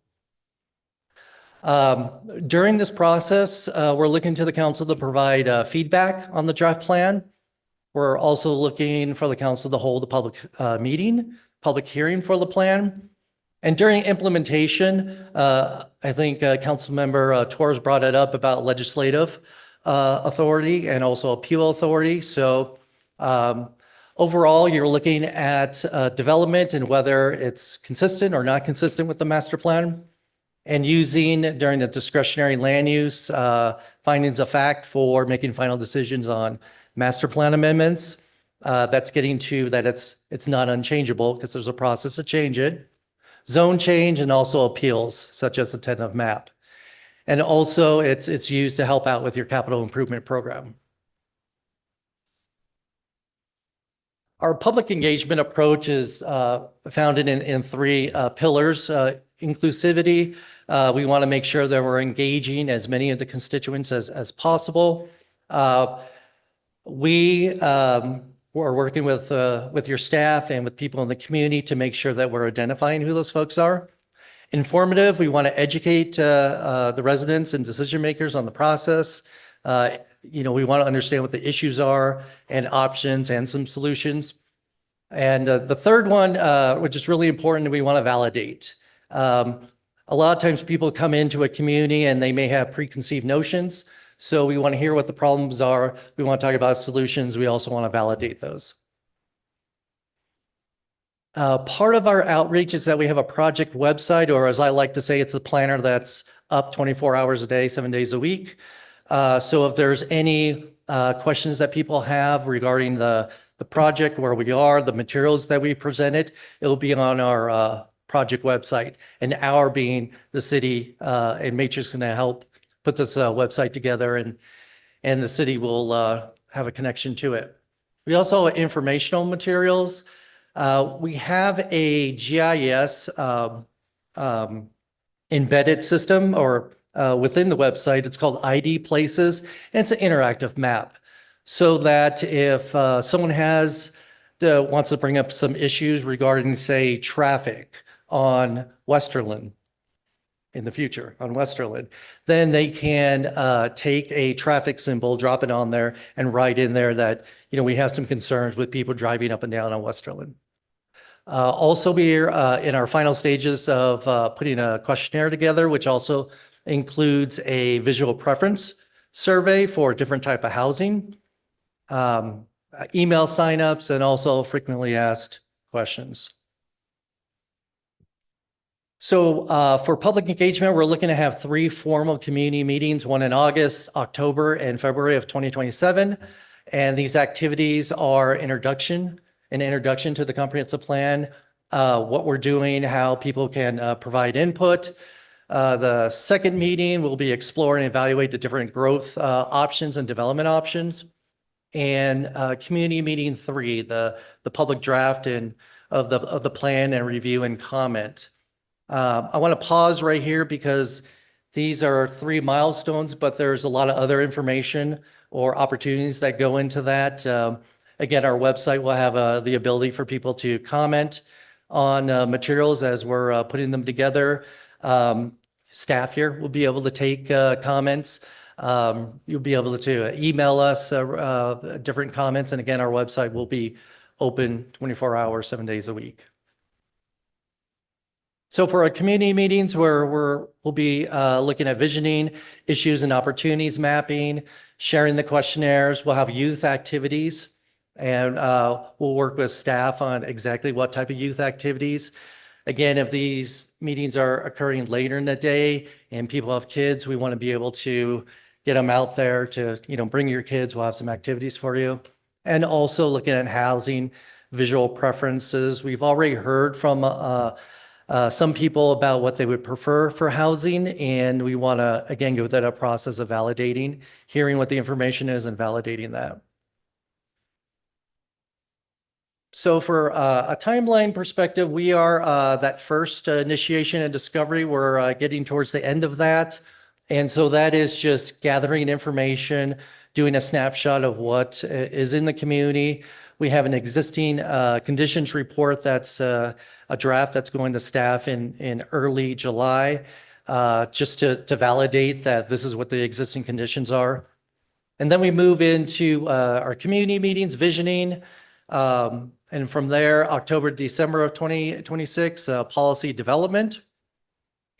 During this process, we're looking to the council to provide feedback on the draft plan. We're also looking for the council to hold a public public hearing for the plan. And during implementation, I think Councilmember Torres brought it up about legislative authority and also appeal authority. So overall, you're looking at development and whether it's consistent or not consistent with the master plan, and using during the discretionary land use findings of fact for making final decisions on master plan amendments. That's getting to that it's not unchangeable because there's a process to change it. Zone change and also appeals such as the tentative map. And also it's used to help out with your capital improvement program. Our public engagement approach is founded in 3 pillars. Inclusivity. We want to make sure that we're engaging as many of the constituents as possible. We are working with your staff and with people in the community to make sure that we're identifying who those folks are. Informative, we want to educate the residents and decision makers on the process. We want to understand what the issues are and options and some solutions. And the third one, which is really important, we want to validate. A lot of times people come into a community and they may have preconceived notions. So we want to hear what the problems are. We want to talk about solutions. We also want to validate those. Part of our outreach is that we have a project website, or as I like to say, it's a planner that's up 24 hours a day, 7 days a week. So if there's any questions that people have regarding the project, where we are, the materials that we presented, it'll be on our project website, and our being the city and Matrix going to help put this website together, and the city will have a connection to it. We also have informational materials. We have a GIS embedded system or within the website. It's called ID Places, and it's an interactive map so that if someone wants to bring up some issues regarding, say, traffic on Westerland, in the future on Westerland, then they can take a traffic symbol, drop it on there, and write in there that, you know, we have some concerns with people driving up and down on Westerland. Also, we're in our final stages of putting a questionnaire together, which also includes a visual preference survey for different type of housing, email signups, and also frequently asked questions. So for public engagement, we're looking to have 3 formal community meetings, one in August, October, and February of 2027. And these activities are an introduction to the comprehensive plan, what we're doing, how people can provide input. The second meeting will be explore and evaluate the different growth options and development options. And community meeting 3, the public draft of the plan and review and comment. I want to pause right here because these are 3 milestones, but there's a lot of other information or opportunities that go into that. Again, our website will have the ability for people to comment on materials as we're putting them together. Staff here will be able to take comments. You'll be able to email us different comments. And again, our website will be open 24 hours, 7 days a week. So for our community meetings, we'll be looking at visioning, issues and opportunities mapping, sharing the questionnaires. We'll have youth activities, and we'll work with staff on exactly what type of youth activities. Again, if these meetings are occurring later in the day and people have kids, we want to be able to get them out there to, you know, bring your kids. We'll have some activities for you. And also looking at housing, visual preferences. We've already heard from some people about what they would prefer for housing, and we want to, again, go through that process of validating, hearing what the information is and validating that. So for a timeline perspective, we are that first initiation and discovery. We're getting towards the end of that. And so that is just gathering information, doing a snapshot of what is in the community. We have an existing conditions report that's a draft that's going to staff in early July, just to validate that this is what the existing conditions are. And then we move into our community meetings, visioning, and from there, October, December of 2026, policy development,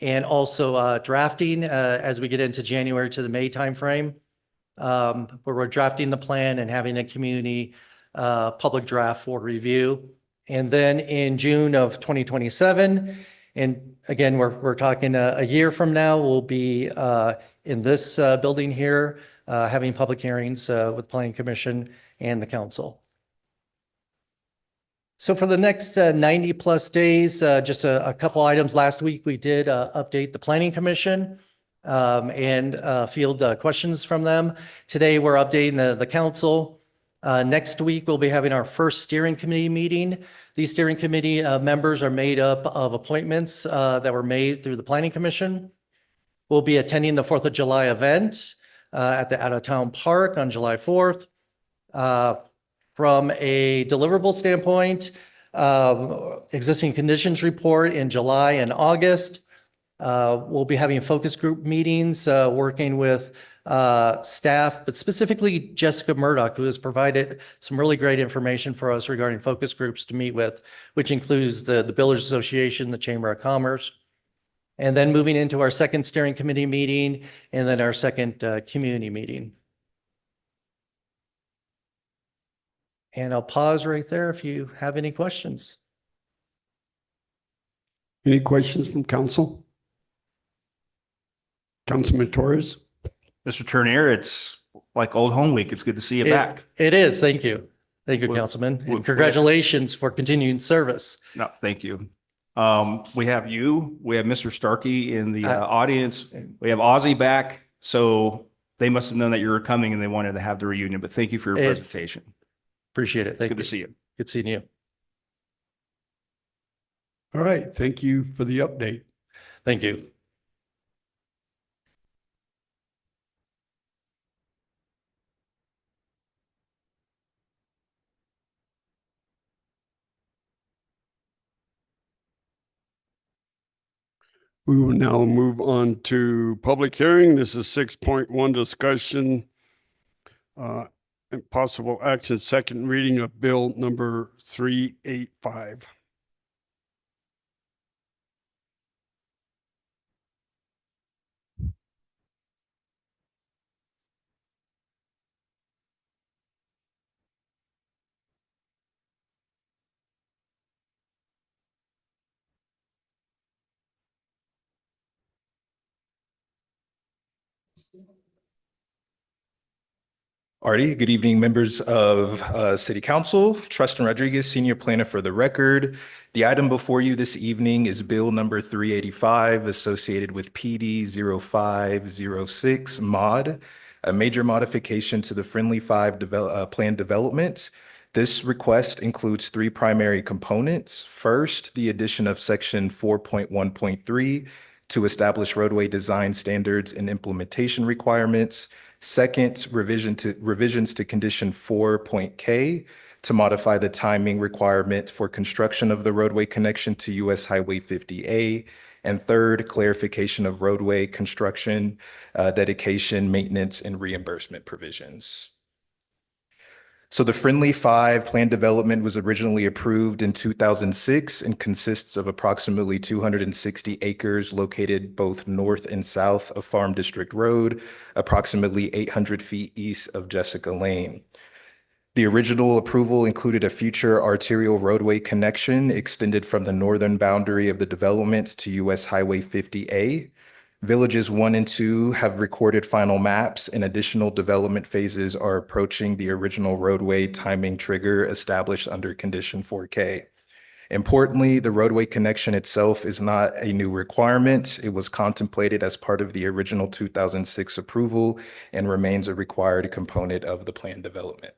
and also drafting as we get into January to the May timeframe, where we're drafting the plan and having a community public draft for review. And then in June of 2027, and again, we're talking a year from now, we'll be in this building here, having public hearings with Planning Commission and the council. So for the next 90 plus days, just a couple items. Last week, we did update the Planning Commission and field questions from them. Today, we're updating the council. Next week, we'll be having our first steering committee meeting. These steering committee members are made up of appointments that were made through the Planning Commission. We'll be attending the 4th of July event at the out-of-town park on July 4th. From a deliverable standpoint, existing conditions report in July and August. We'll be having focus group meetings, working with staff, but specifically Jessica Murdoch, who has provided some really great information for us regarding focus groups to meet with, which includes the Builders Association, the Chamber of Commerce. And then moving into our second steering committee meeting, and then our second community meeting. And I'll pause right there if you have any questions. Any questions from council? Councilman Torres? Mr. Turnier, it's like old home week. It's good to see you back. It is. Thank you. Thank you, Councilman. And congratulations for continuing service. No, thank you. We have you. We have Mr. Starkey in the audience. We have Ozzy back. So they must have known that you were coming and they wanted to have the reunion. But thank you for your presentation. Appreciate it. Thank you. Good to see you. Good seeing you. All right. Thank you for the update. Thank you. We will now move on to public hearing. This is 6.1 discussion and possible action, second reading of bill number 385. Artie, good evening, members of City Council. Trustin Rodriguez, Senior Planner for the record. The item before you this evening is Bill number 385 associated with PD 0506 mod, a major modification to the Fernley 5 plan development. This request includes three primary components. First, the addition of section 4.1.3 to establish roadway design standards and implementation requirements. Second, revisions to condition 4.K to modify the timing requirement for construction of the roadway connection to US Highway 50A. And third, clarification of roadway construction, dedication, maintenance, and reimbursement provisions. So the Fernley 5 plan development was originally approved in 2006 and consists of approximately 260 acres located both north and south of Farm District Road, approximately 800 feet east of Jessica Lane. The original approval included a future arterial roadway connection extended from the northern boundary of the development to US Highway 50A. Villages 1 and 2 have recorded final maps, and additional development phases are approaching the original roadway timing trigger established under condition 4K. Importantly, the roadway connection itself is not a new requirement. It was contemplated as part of the original 2006 approval and remains a required component of the plan development.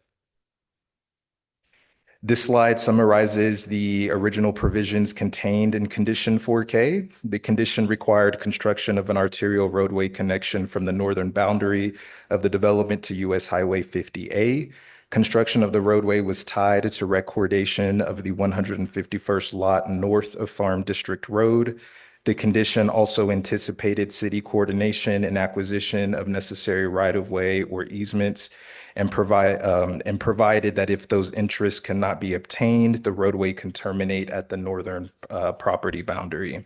This slide summarizes the original provisions contained in condition 4K. The condition required construction of an arterial roadway connection from the northern boundary of the development to US Highway 50A. Construction of the roadway was tied to recordation of the 151st lot north of Farm District Road. The condition also anticipated city coordination and acquisition of necessary right-of-way or easements, and provided that if those interests cannot be obtained, the roadway can terminate at the northern property boundary.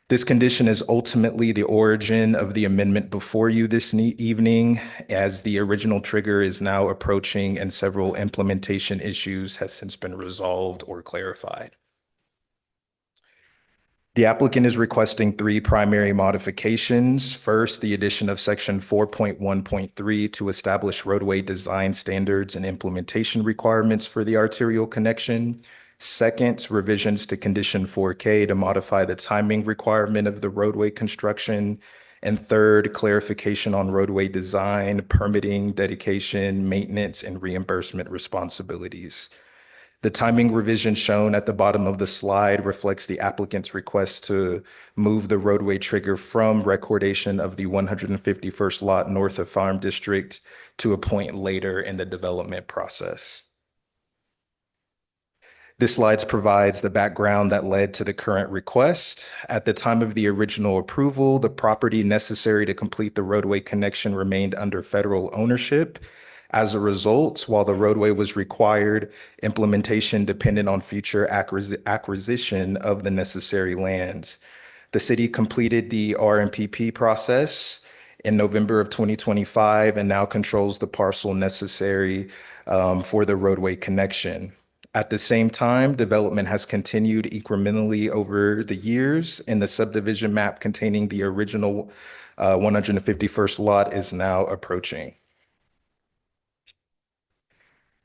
This condition is ultimately the origin of the amendment before you this evening, as the original trigger is now approaching and several implementation issues has since been resolved or clarified. The applicant is requesting three primary modifications. First, the addition of section 4.1.3 to establish roadway design standards and implementation requirements for the arterial connection. Second, revisions to condition 4K to modify the timing requirement of the roadway construction. And third, clarification on roadway design, permitting, dedication, maintenance, and reimbursement responsibilities. The timing revision shown at the bottom of the slide reflects the applicant's request to move the roadway trigger from recordation of the 151st lot north of Farm District to a point later in the development process. This slide provides the background that led to the current request. At the time of the original approval, the property necessary to complete the roadway connection remained under federal ownership. As a result, while the roadway was required, implementation depended on future acquisition of the necessary lands. The city completed the RMPP process in November of 2025 and now controls the parcel necessary for the roadway connection. At the same time, development has continued incrementally over the years, and the subdivision map containing the original 151st lot is now approaching.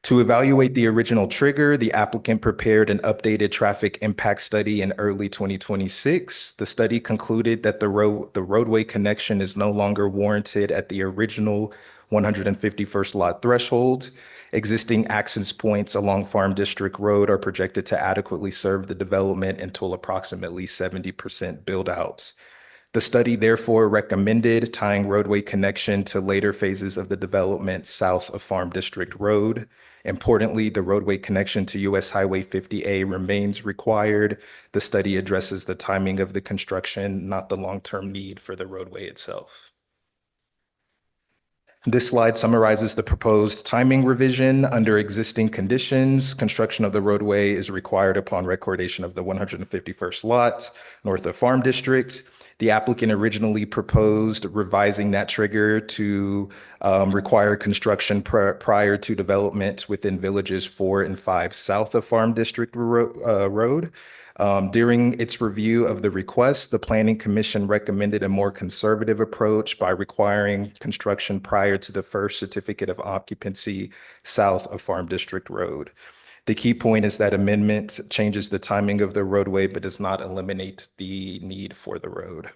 To evaluate the original trigger, the applicant prepared an updated traffic impact study in early 2026. The study concluded that the roadway connection is no longer warranted at the original 151st lot threshold. Existing access points along Farm District Road are projected to adequately serve the development until approximately 70% build out. The study therefore recommended tying roadway connection to later phases of the development south of Farm District Road. Importantly, the roadway connection to US Highway 50A remains required. The study addresses the timing of the construction, not the long-term need for the roadway itself. This slide summarizes the proposed timing revision. Under existing conditions, construction of the roadway is required upon recordation of the 151st lot north of Farm District. The applicant originally proposed revising that trigger to require construction prior to development within villages 4 and 5 south of Farm District Road. During its review of the request, the Planning Commission recommended a more conservative approach by requiring construction prior to the first certificate of occupancy south of Farm District Road. The key point is that amendment changes the timing of the roadway but does not eliminate the need for the road.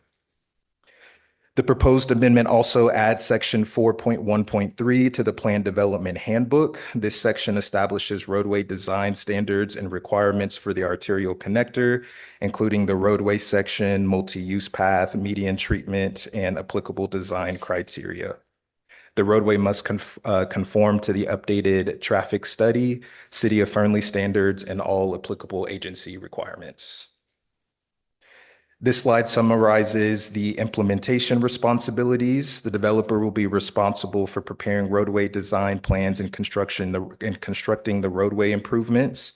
The proposed amendment also adds section 4.1.3 to the Plan Development Handbook. This section establishes roadway design standards and requirements for the arterial connector, including the roadway section, multi-use path, median treatment, and applicable design criteria. The roadway must conform to the updated traffic study, City of Fernley standards, and all applicable agency requirements. This slide summarizes the implementation responsibilities. The developer will be responsible for preparing roadway design plans and constructing the roadway improvements.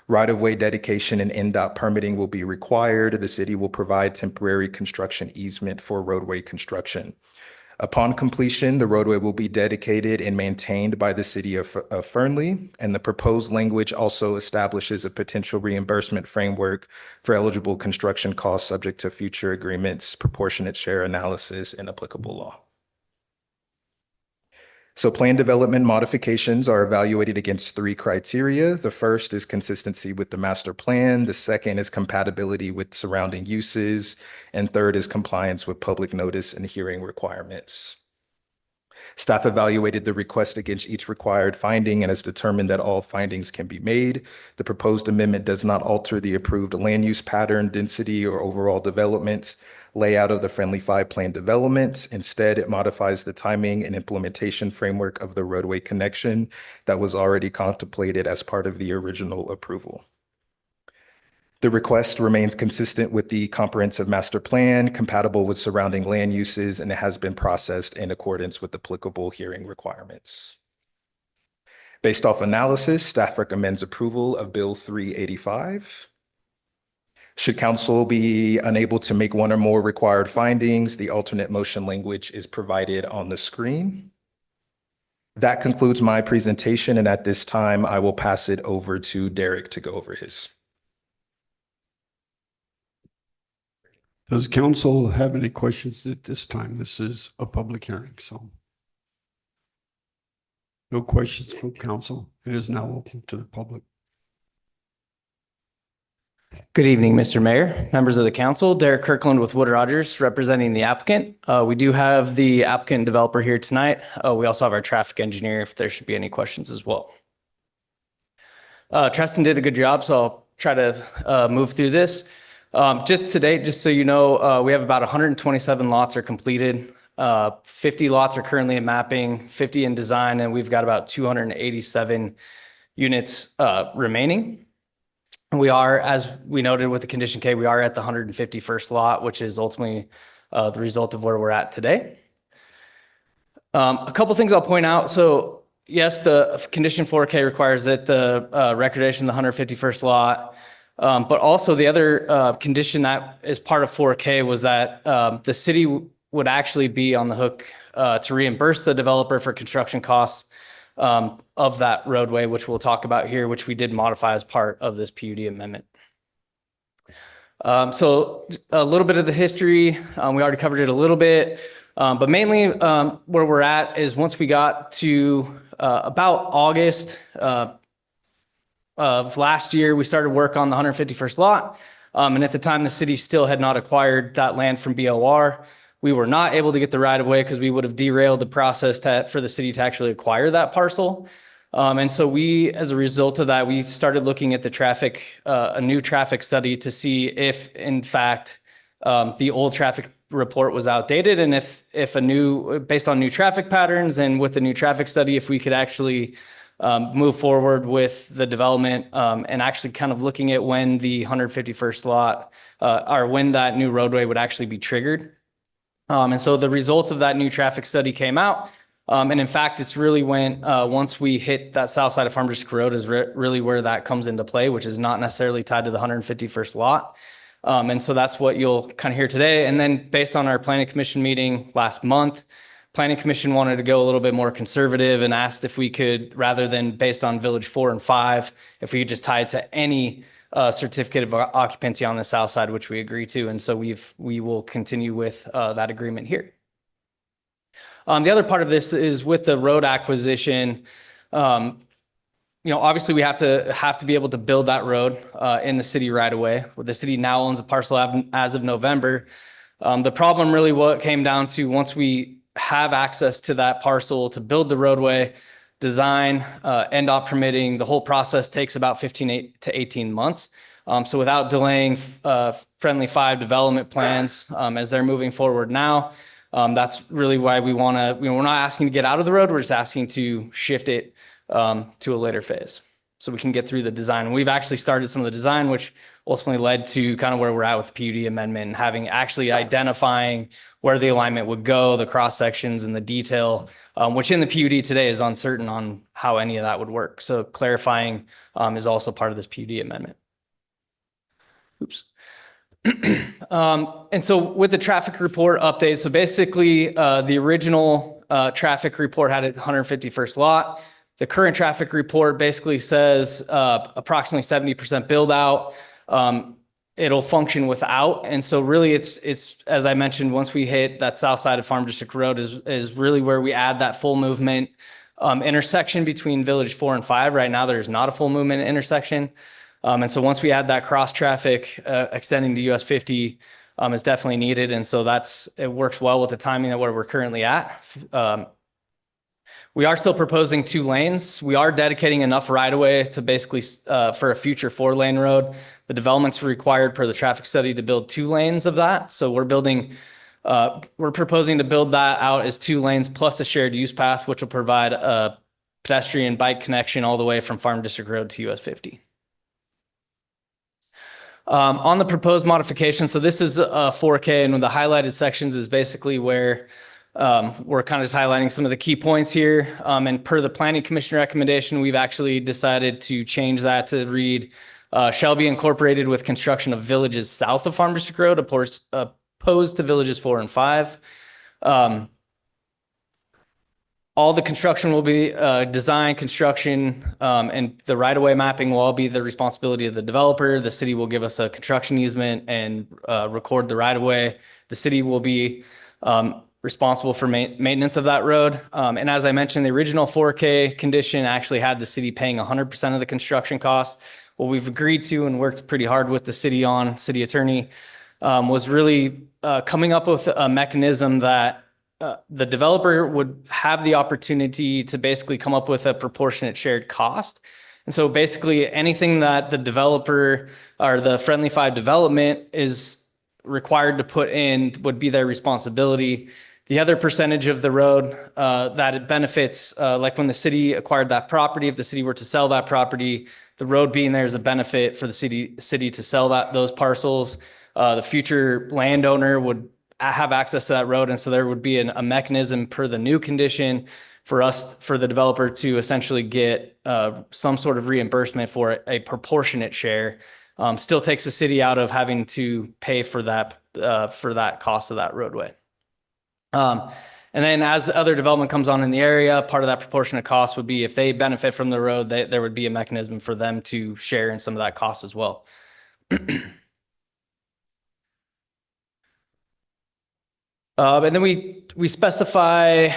Right-of-way dedication and NDOT permitting will be required. The city will provide temporary construction easement for roadway construction. Upon completion, the roadway will be dedicated and maintained by the city of Fernley, and the proposed language also establishes a potential reimbursement framework for eligible construction costs subject to future agreements, proportionate share analysis, and applicable law. So plan development modifications are evaluated against 3 criteria. The first is consistency with the master plan. The second is compatibility with surrounding uses. And third is compliance with public notice and hearing requirements. Staff evaluated the request against each required finding and has determined that all findings can be made. The proposed amendment does not alter the approved land use pattern, density, or overall development layout of the Friendly 5 plan development. Instead, it modifies the timing and implementation framework of the roadway connection that was already contemplated as part of the original approval. The request remains consistent with the comprehensive master plan, compatible with surrounding land uses, and it has been processed in accordance with applicable hearing requirements. Based off analysis, staff recommends approval of Bill 385. Should council be unable to make one or more required findings, the alternate motion language is provided on the screen. That concludes my presentation, and at this time, I will pass it over to Derek to go over his. Does council have any questions at this time? This is a public hearing, so. No questions from council. It is now open to the public. Good evening, Mr. Mayor, members of the council. Derek Kirkland with Wood Rogers representing the applicant. We do have the applicant and developer here tonight. We also have our traffic engineer if there should be any questions as well. Tristan did a good job, so I'll try to move through this. Just today, just so you know, we have about 127 lots are completed. 50 lots are currently in mapping, 50 in design, and we've got about 287 units remaining. We are, as we noted with the condition K, we are at the 151st lot, which is ultimately the result of where we're at today. A couple things I'll point out. So yes, the condition 4K requires that the recordation of the 151st lot, but also the other condition that is part of 4K was that the city would actually be on the hook to reimburse the developer for construction costs of that roadway, which we'll talk about here, which we did modify as part of this PUD amendment. So a little bit of the history, we already covered it a little bit, but mainly where we're at is once we got to about August of last year, we started work on the 151st lot. And at the time, the city still had not acquired that land from BOR. We were not able to get the right of way because we would have derailed the process for the city to actually acquire that parcel. And so we, as a result of that, we started looking at the traffic, a new traffic study to see if, in fact, the old traffic report was outdated, and if based on new traffic patterns and with the new traffic study, if we could actually move forward with the development, and actually kind of looking at when the 151st lot, or when that new roadway would actually be triggered. And so the results of that new traffic study came out. And in fact, it's really when, once we hit that south side of Farm District Road is really where that comes into play, which is not necessarily tied to the 151st lot. And so that's what you'll kind of hear today. And then based on our planning commission meeting last month, planning commission wanted to go a little bit more conservative and asked if we could, rather than based on village 4 and 5, if we could just tie it to any certificate of occupancy on the south side, which we agree to. And so we will continue with that agreement here. The other part of this is with the road acquisition. Obviously we have to be able to build that road in the city right away. The city now owns a parcel as of November. The problem really what came down to, once we have access to that parcel to build the roadway, design, NDOT permitting, the whole process takes about 15 to 18 months. So without delaying Fernley 5 development plans as they're moving forward now, that's really why we're not asking to get out of the road. We're just asking to shift it to a later phase so we can get through the design. And we've actually started some of the design, which ultimately led to kind of where we're at with the PUD amendment and having actually identifying where the alignment would go, the cross sections and the detail, which in the PUD today is uncertain on how any of that would work. So clarifying is also part of this PUD amendment. Oops. And so with the traffic report update, so basically the original traffic report had a 151st lot. The current traffic report basically says approximately 70% build out. It'll function without. And so really it's, as I mentioned, once we hit that south side of Farm District Road is really where we add that full movement intersection between Village 4 and 5. Right now, there's not a full movement intersection. And so once we add that cross traffic extending to US 50 is definitely needed. And so it works well with the timing of where we're currently at. We are still proposing 2 lanes. We are dedicating enough right of way to basically for a future 4-lane road. The development's required per the traffic study to build 2 lanes of that. So we're proposing to build that out as 2 lanes plus a shared use path, which will provide a pedestrian bike connection all the way from Farm District Road to US 50. On the proposed modification, so this is 4K, and the highlighted sections is basically where we're kind of just highlighting some of the key points here. And per the Planning Commission recommendation, we've actually decided to change that to read, shall be incorporated with construction of villages south of Farm District Road, opposed to villages 4 and 5. All the construction will be design, construction, and the right-of-way mapping will all be the responsibility of the developer. The city will give us a construction easement and record the right-of-way. The city will be responsible for maintenance of that road. And as I mentioned, the original 4K condition actually had the city paying 100% of the construction costs. What we've agreed to and worked pretty hard with the city attorney, was really coming up with a mechanism that the developer would have the opportunity to basically come up with a proportionate shared cost. And so basically anything that the developer or the Fernley 5 development is required to put in would be their responsibility. The other percentage of the road that it benefits, like when the city acquired that property, if the city were to sell that property, the road being there is a benefit for the city to sell those parcels. The future landowner would have access to that road. And so there would be a mechanism per the new condition for the developer to essentially get some sort of reimbursement for a proportionate share. Still takes the city out of having to pay for that cost of that roadway. And then as other development comes on in the area, part of that proportionate cost would be if they benefit from the road, there would be a mechanism for them to share in some of that cost as well. And then we specify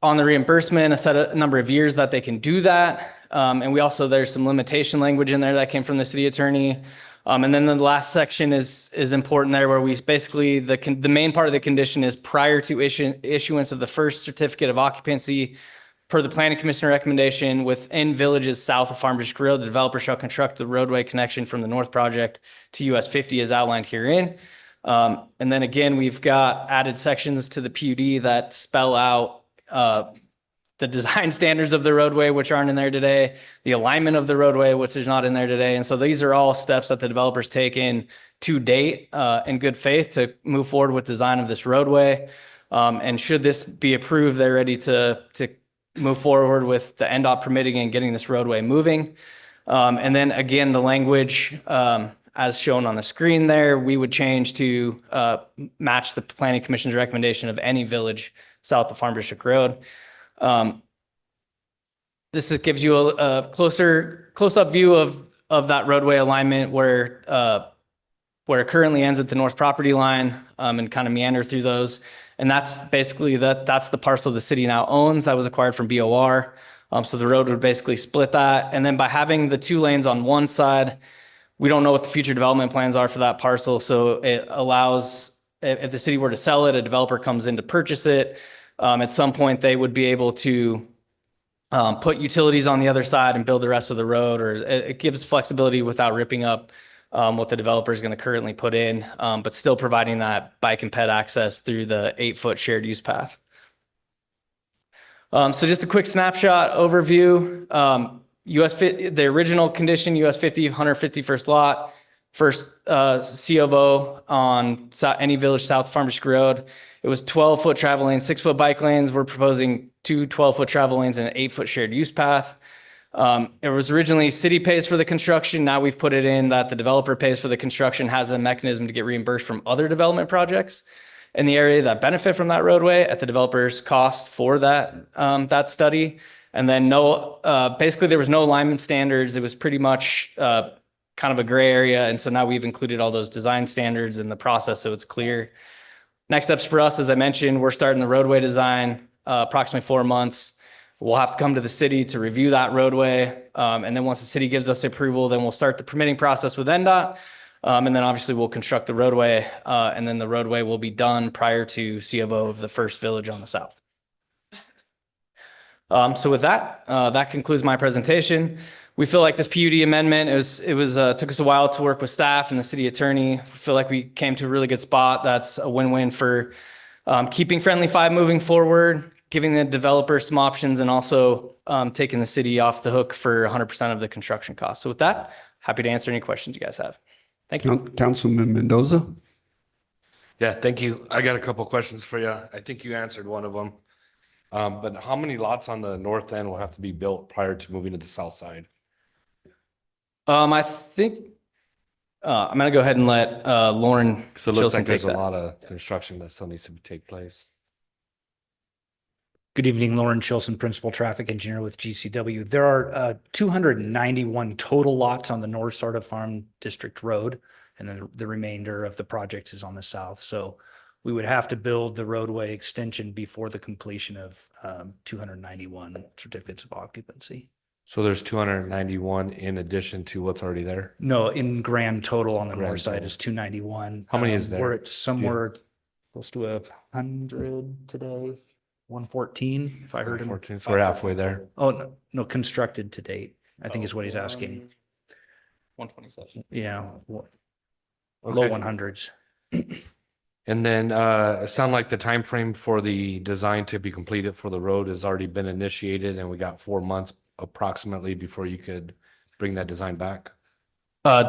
on the reimbursement a number of years that they can do that. And there's some limitation language in there that came from the city attorney. And then the last section is important there, where we basically, the main part of the condition is prior to issuance of the first certificate of occupancy per the Planning Commission recommendation within villages south of Farm District Road, the developer shall construct the roadway connection from the north project to US 50 as outlined herein. And then again, we've got added sections to the PUD that spell out the design standards of the roadway, which aren't in there today, the alignment of the roadway, which is not in there today. And so these are all steps that the developer's taken to date in good faith to move forward with design of this roadway. And should this be approved, they're ready to move forward with the NDOT permitting and getting this roadway moving. And then again, the language, as shown on the screen there, we would change to match the Planning Commission's recommendation of any village south of Farm District Road. Gives you a close-up view of that roadway alignment where it currently ends at the north property line, and kind of meander through those. And that's basically that's the parcel the city now owns that was acquired from BOR. So the road would basically split that. And then by having the 2 lanes on one side, we don't know what the future development plans are for that parcel. So it allows, if the city were to sell it, a developer comes in to purchase it. At some point, they would be able to put utilities on the other side and build the rest of the road, or it gives flexibility without ripping up what the developer is going to currently put in, but still providing that bike and ped access through the 8-foot shared use path. So just a quick snapshot overview. The original condition, US 50, 151st lot, first C of O on any village south of Farm District Road. It was 12-foot travel lanes, 6-foot bike lanes. We're proposing 2 12-foot travel lanes and an 8-foot shared use path. It was originally city pays for the construction. Now we've put it in that the developer pays for the construction, has a mechanism to get reimbursed from other development projects in the area that benefit from that roadway at the developer's cost for that study. And then basically there was no alignment standards. It was pretty much kind of a gray area. And so now we've included all those design standards in the process so it's clear. Next steps for us, as I mentioned, we're starting the roadway design approximately 4 months. We'll have to come to the city to review that roadway. And then once the city gives us approval, then we'll start the permitting process with NDOT. And then obviously we'll construct the roadway, and then the roadway will be done prior to C of O of the first village on the south. So with that, that concludes my presentation. We feel like this PUD amendment, took us a while to work with staff and the city attorney. We feel like we came to a really good spot. That's a win-win for keeping Fernley 5 moving forward, giving the developer some options, and also taking the city off the hook for 100% of the construction costs. So with that, happy to answer any questions you guys have. Thank you. Councilman Mendoza? Yeah, thank you. I got a couple questions for you. I think you answered one of them. But how many lots on the north end will have to be built prior to moving to the south side? I think I'm going to go ahead and let Lauren Because it looks Chilson like there's take a that. lot of construction that still needs to take place. Good evening, Lauren Chilson, Principal Traffic Engineer with GCW. There are 291 total lots on the north side of Farm District Road, and then the remainder of the project is on the south. So we would have to build the roadway extension before the completion of 291 certificates of occupancy. So there's 291 in addition to what's already there? No, in grand total on the Grand north side total. is 291. How many is there? We're at somewhere close to 100 today. 114, if I heard him. 114, so we're halfway there. Oh, no, constructed to date, I think is what he's asking. 127. Yeah. Low Okay. 100s. And then it sounded like the time frame for the design to be completed for the road has already been initiated, and we got 4 months approximately before you could bring that design back.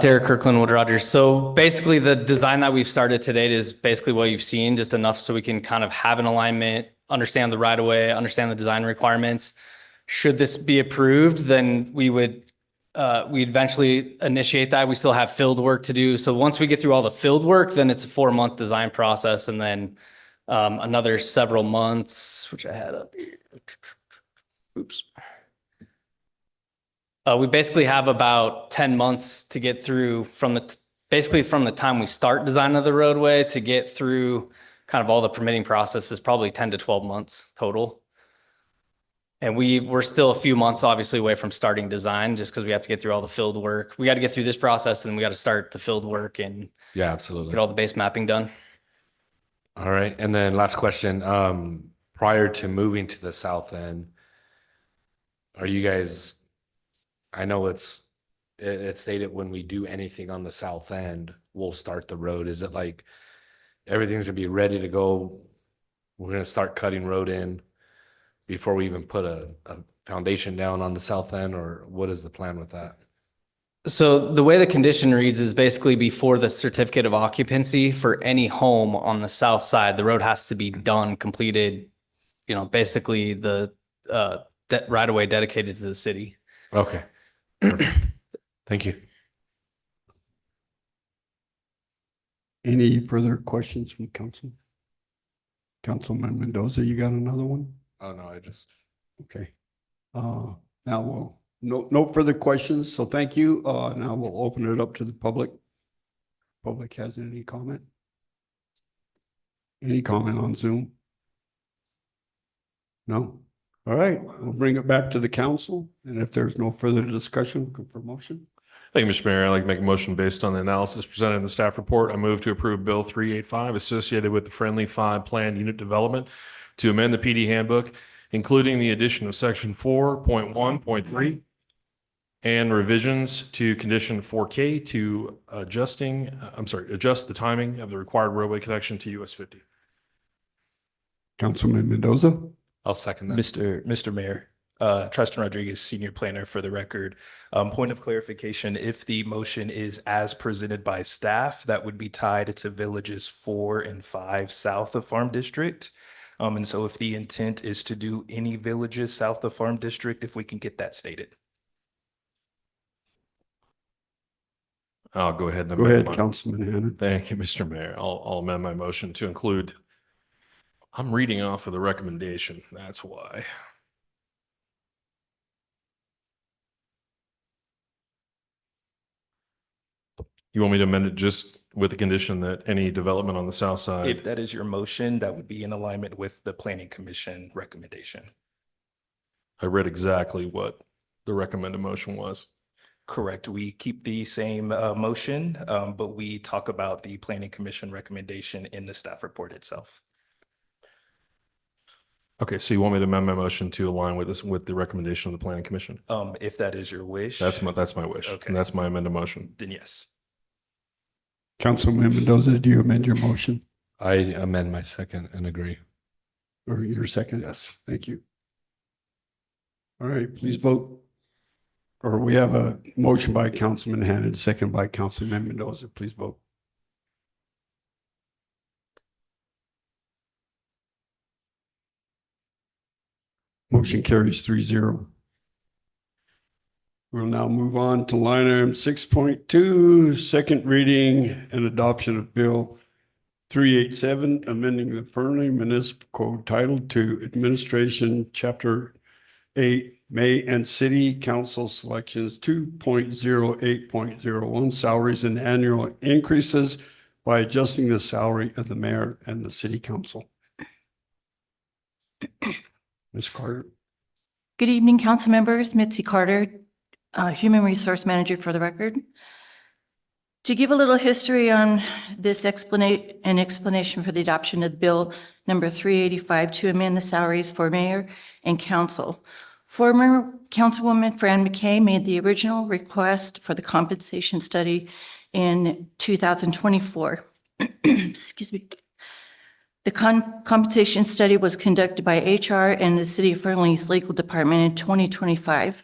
Derek Kirkland, Wood Rogers. So basically the design that we've started to date is basically what you've seen, just enough so we can kind of have an alignment, understand the right of way, understand the design requirements. Should this be approved, then we'd eventually initiate that. We still have field work to do. So once we get through all the field work, then it's a 4-month design process, and then another several months, which I had up here. Oops. We basically have about 10 months to get through from the time we start design of the roadway to get through kind of all the permitting processes, probably 10 to 12 months total. And we're still a few months obviously away from starting design, just because we have to get through all the field work. We got to get through this process, and then we got to start the field work and Yeah, absolutely. get all the base mapping done. All right. And then last question, prior to moving to the south end, are you guys, I know it's stated when we do anything on the south end, we'll start the road. Is it like everything's gonna be ready to go? We're gonna start cutting road in before we even put a foundation down on the south end, or what is the plan with that? So the way the condition reads is basically before the certificate of occupancy for any home on the south side, the road has to be done, completed, basically the right of way dedicated to the city. Okay. Perfect. Thank you. Any further questions from council? Councilman Mendoza, you got another one? Oh, no, I just. Okay. Now no further questions, so thank you. Now we'll open it up to the public. Public has any comment? Any comment on Zoom? No? All right, we'll bring it back to the council, and if there's no further discussion, go for motion. Thank you, Mr. Mayor. I'd like to make a motion based on the analysis presented in the staff report. I move to approve Bill 385 associated with the Friendly 5 Plan Unit Development to amend the PD handbook, including the addition of section 4.1.3 and revisions to condition 4K to adjust the timing of the required roadway connection to US 50. Councilman Mendoza? I'll second that. Mr. Mayor, Tristan Rodriguez, Senior Planner for the record. Point of clarification, if the motion is as presented by staff, that would be tied to villages 4 and 5 south of Farm District. And so if the intent is to do any villages south of Farm District, if we can get that stated. I'll go ahead and Go amend ahead, my- Councilman Hannon. Thank you, Mr. Mayor. I'll amend my motion to include, I'm reading off of the recommendation, that's why. You want me to amend it just with the condition that any development on the south side? If that is your motion, that would be in alignment with the Planning Commission recommendation. I read exactly what the recommended motion was. Correct. We keep the same motion, but we talk about the Planning Commission recommendation in the staff report itself. Okay, so you want me to amend my motion to align with this, with the recommendation of the Planning Commission? If that is your wish. That's my wish. Okay. And that's my amended motion. Then yes. Councilman Mendoza, do you amend your motion I amend my second and agree. or your second? Yes. Thank you. All right, please vote. Or we have a motion by Councilman Hannon, second by Councilman Mendoza. Please vote. Motion carries 3-0. We'll now move on to line item 6.2, second reading and adoption of Bill 387, amending the Fernley Municipal Code Title II Administration, Chapter 8, May and City Council Selections 2.08.01, salaries and annual increases by adjusting the salary of the mayor and the city council. Ms. Carter. Good evening, council members. Mitzi Carter, Human Resource Manager for the record. To give a little history on this explanation for the adoption of Bill number 385 to amend the salaries for mayor and council. Former Councilwoman Fran McKay made the original request for the compensation study in 2024. Excuse me. The compensation study was conducted by HR and the City of Fernley's Legal Department in 2025.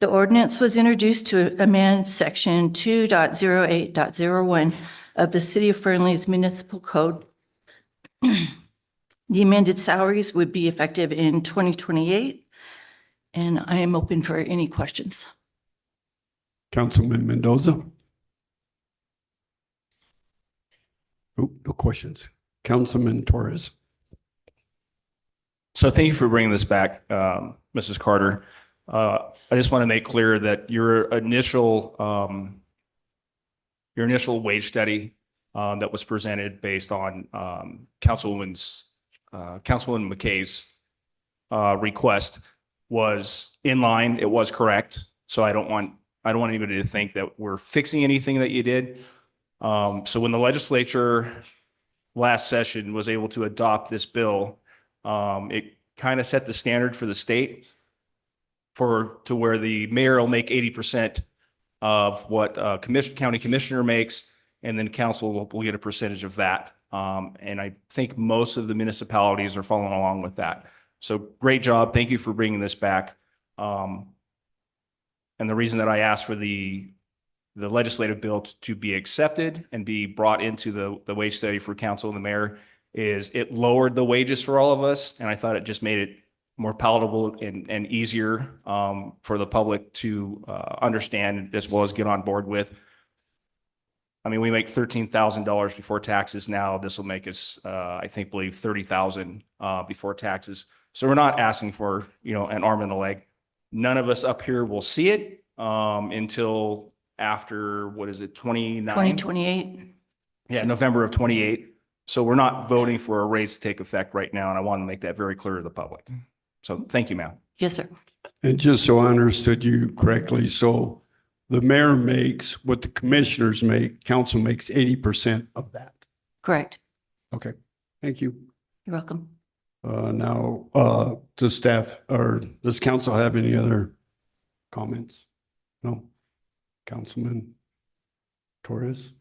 The ordinance was introduced to amend Section 2.08.01 of the City of Fernley's Municipal Code. The amended salaries would be effective in 2028, and I am open for any questions. Councilman Mendoza. Oh, no questions. Councilman Torres. So thank you for bringing this back, Mrs. Carter. I just want to make clear that your initial wage study that was presented based on Councilwoman McKay's request was in line. It was correct. So I don't want anybody to think that we're fixing anything that you did. So when the legislature last session was able to adopt this bill, it kind of set the standard for the state to where the mayor will make 80% of what county commissioner makes, and then council will get a percentage of that. And I think most of the municipalities are following along with that. So great job. Thank you for bringing this back. And the reason that I asked for the legislative bill to be accepted and be brought into the wage study for council and the mayor is it lowered the wages for all of us. And I thought it just made it more palatable and easier for the public to understand as well as get on board with. I mean, we make $13,000 before taxes now. This will make us, I believe $30,000 before taxes. So we're not asking for, an arm and a leg. None of us up here will see it until after, what is it, 2028. Yeah, November of 28. So we're not voting for a raise to take effect right now. And I want to make that very clear to the public. So thank you, ma'am. Yes, sir. And just so I understood you correctly, so the mayor makes what the commissioners make, council makes 80% of that. Correct. Okay, thank you. You're welcome. Now, does staff or does council have any other comments? No? Councilman Torres?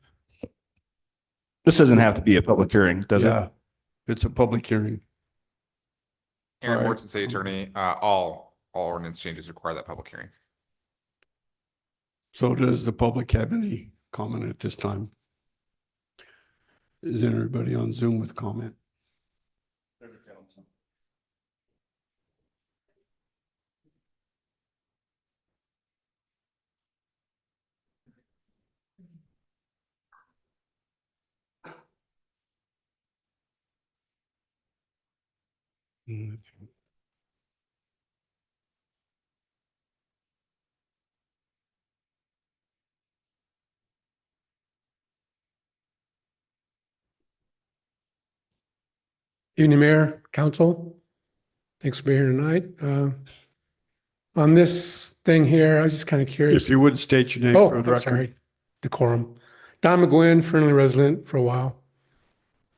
This doesn't have to be a public hearing, does Yeah, it? it's a public hearing. Aaron All right. Morton, City Attorney, all ordinance changes require that public hearing. So does the public have any comment at this time? Is anybody on Zoom with comment? Evening, Mayor, Council. Thanks for being here tonight. On this thing here, I was just kind of curious. If you would state your name Oh, for the I'm record. sorry. Decorum. Don McGuinn, Fernley resident for a while.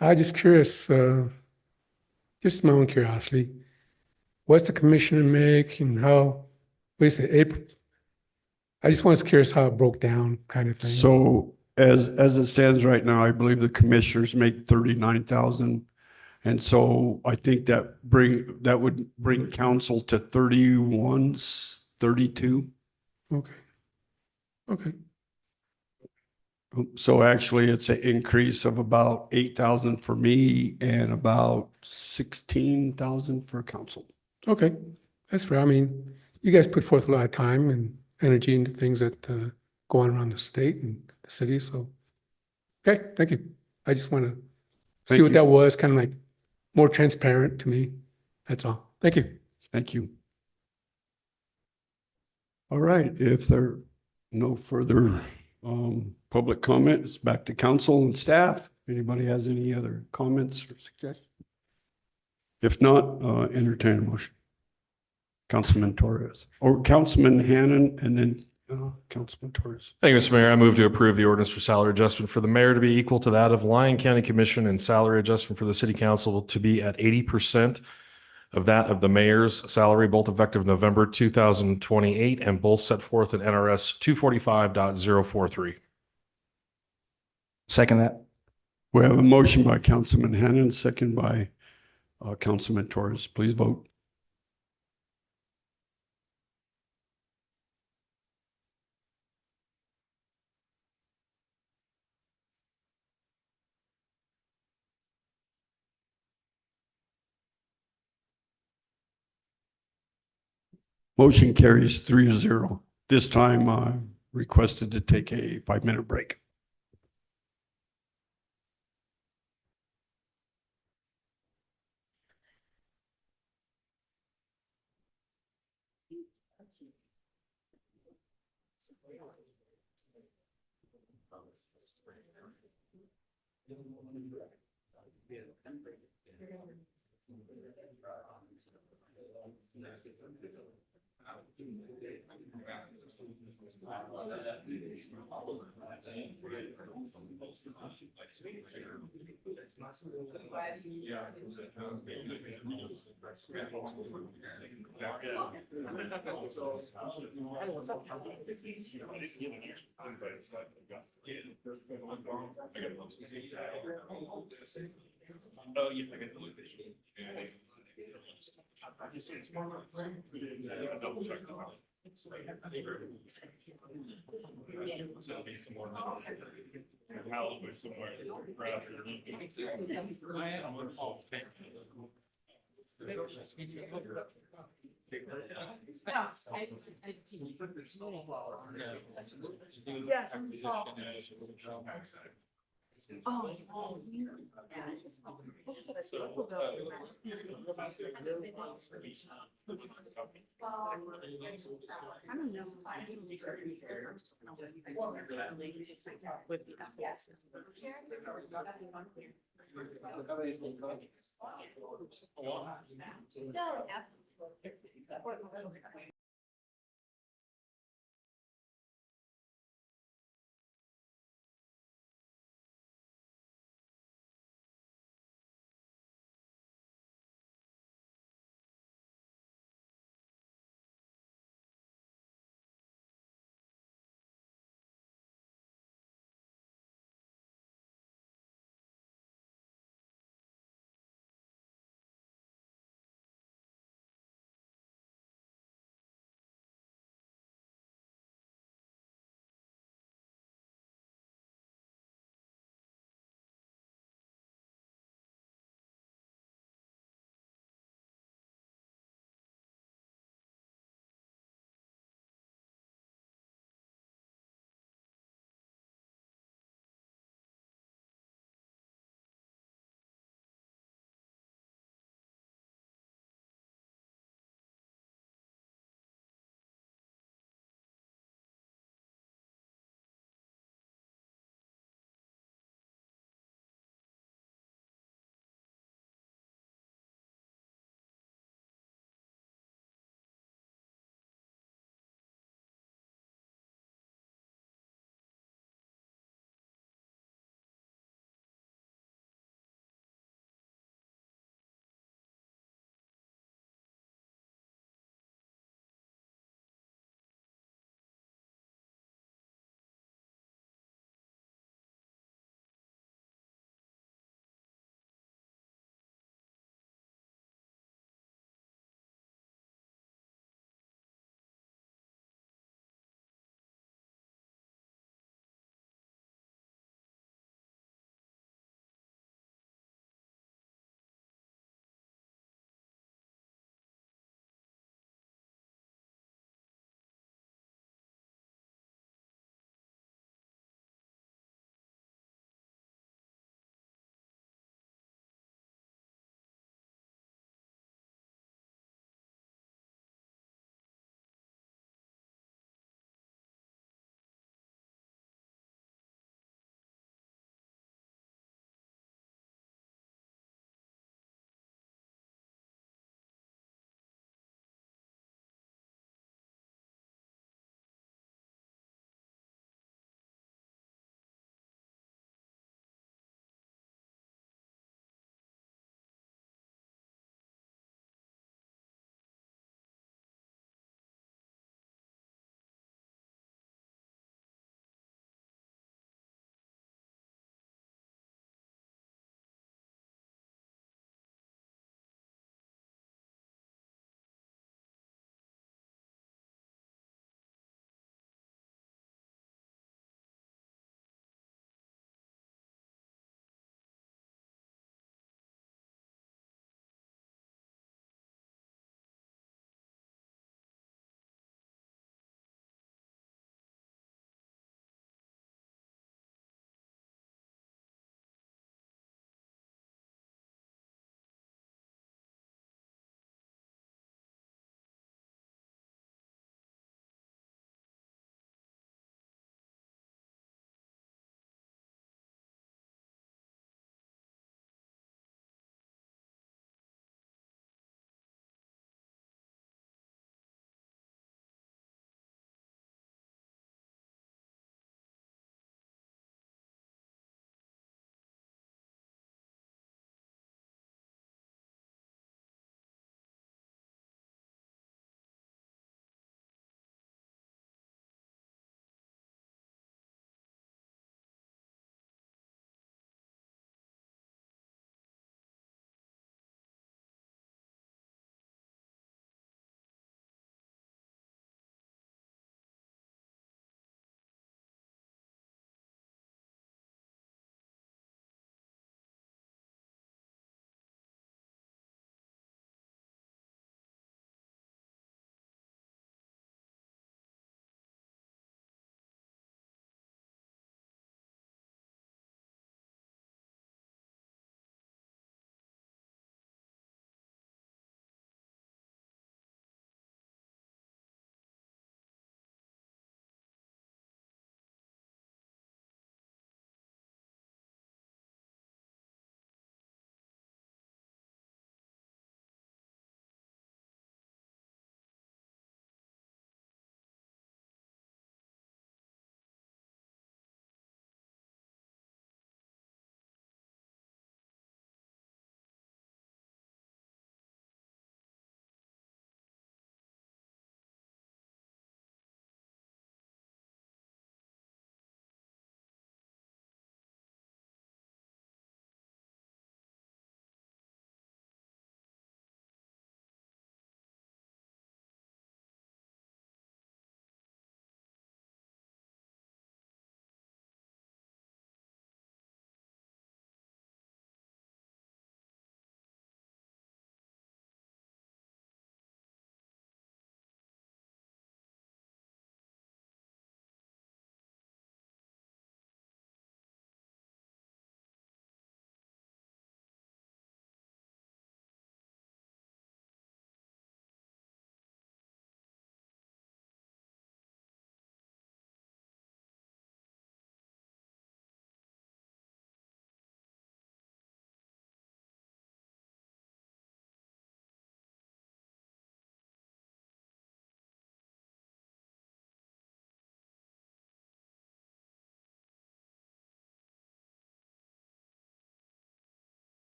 I just curious, just my own curiosity. What's the commissioner make and how, what is it, April? I just was curious how it broke down kind of thing. So as it stands right now, I believe the commissioners make 39,000. And so I think that would bring council to 31, 32. Okay. Okay. So actually it's an increase of about 8,000 for me and about 16,000 for council. Okay. That's fair. I mean, you guys put forth a lot of time and energy into things that go on around the state and the city. So, okay, thank you. I just want to see what that was, kind of like more transparent to me. That's all. Thank you. Thank you. All right, if there are no further public comments, back to council and staff. Anybody has any other comments or suggestions? If not, entertain a motion. Councilman Torres or Councilman Hannon and then Councilman Torres. Thank you, Mr. Mayor. I move to approve the ordinance for salary adjustment for the mayor to be equal to that of Lyon County Commission and salary adjustment for the city council to be at 80% of that of the mayor's salary, both effective November 2028 and both set forth in NRS 245.043. Second that. We have a motion by Councilman Hannon, second by Councilman Torres. Please vote. Motion carries 3-0. This time requested to take a 5-minute break.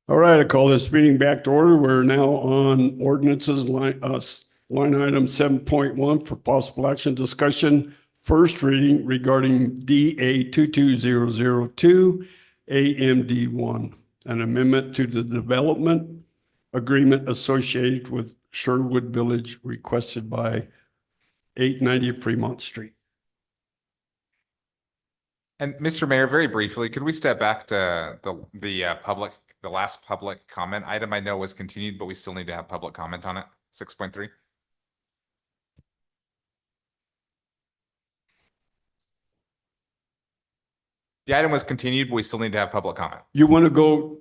All right, I call this meeting back to order. We're now on ordinances line item 7.1 for possible action discussion. First reading regarding DA 22002 AMD1, an amendment to the development agreement associated with Sherwood Village requested by 890 Fremont Street. And Mr. Mayor, very briefly, could we step back to the last public comment item I know was continued, but we still need to have public comment on it, 6.3? The item was continued, but we still need to have public comment. You want to go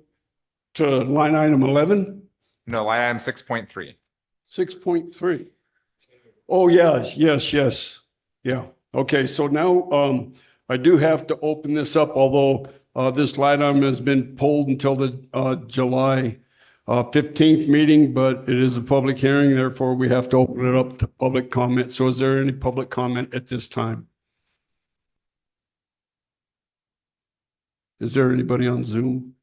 to line item 11? No, line item 6.3. 6.3. Oh, yes. Yeah. Okay, so now I do have to open this up, although this line item has been pulled until the July 15th meeting, but it is a public hearing, therefore we have to open it up to public comment. So is there any public comment at this time? Is there anybody on Zoom?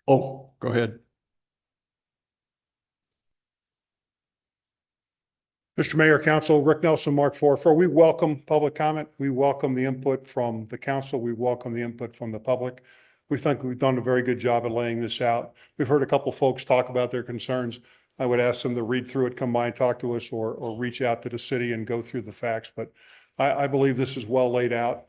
Oh, go ahead. Mr. Mayor, Council, Rick Nelson, Mark 4. We welcome public comment. We welcome the input from the council. We welcome the input from the public. We think we've done a very good job of laying this out. We've heard a couple folks talk about their concerns. I would ask them to read through it, come by and talk to us, or reach out to the city and go through the facts. But I believe this is well laid out.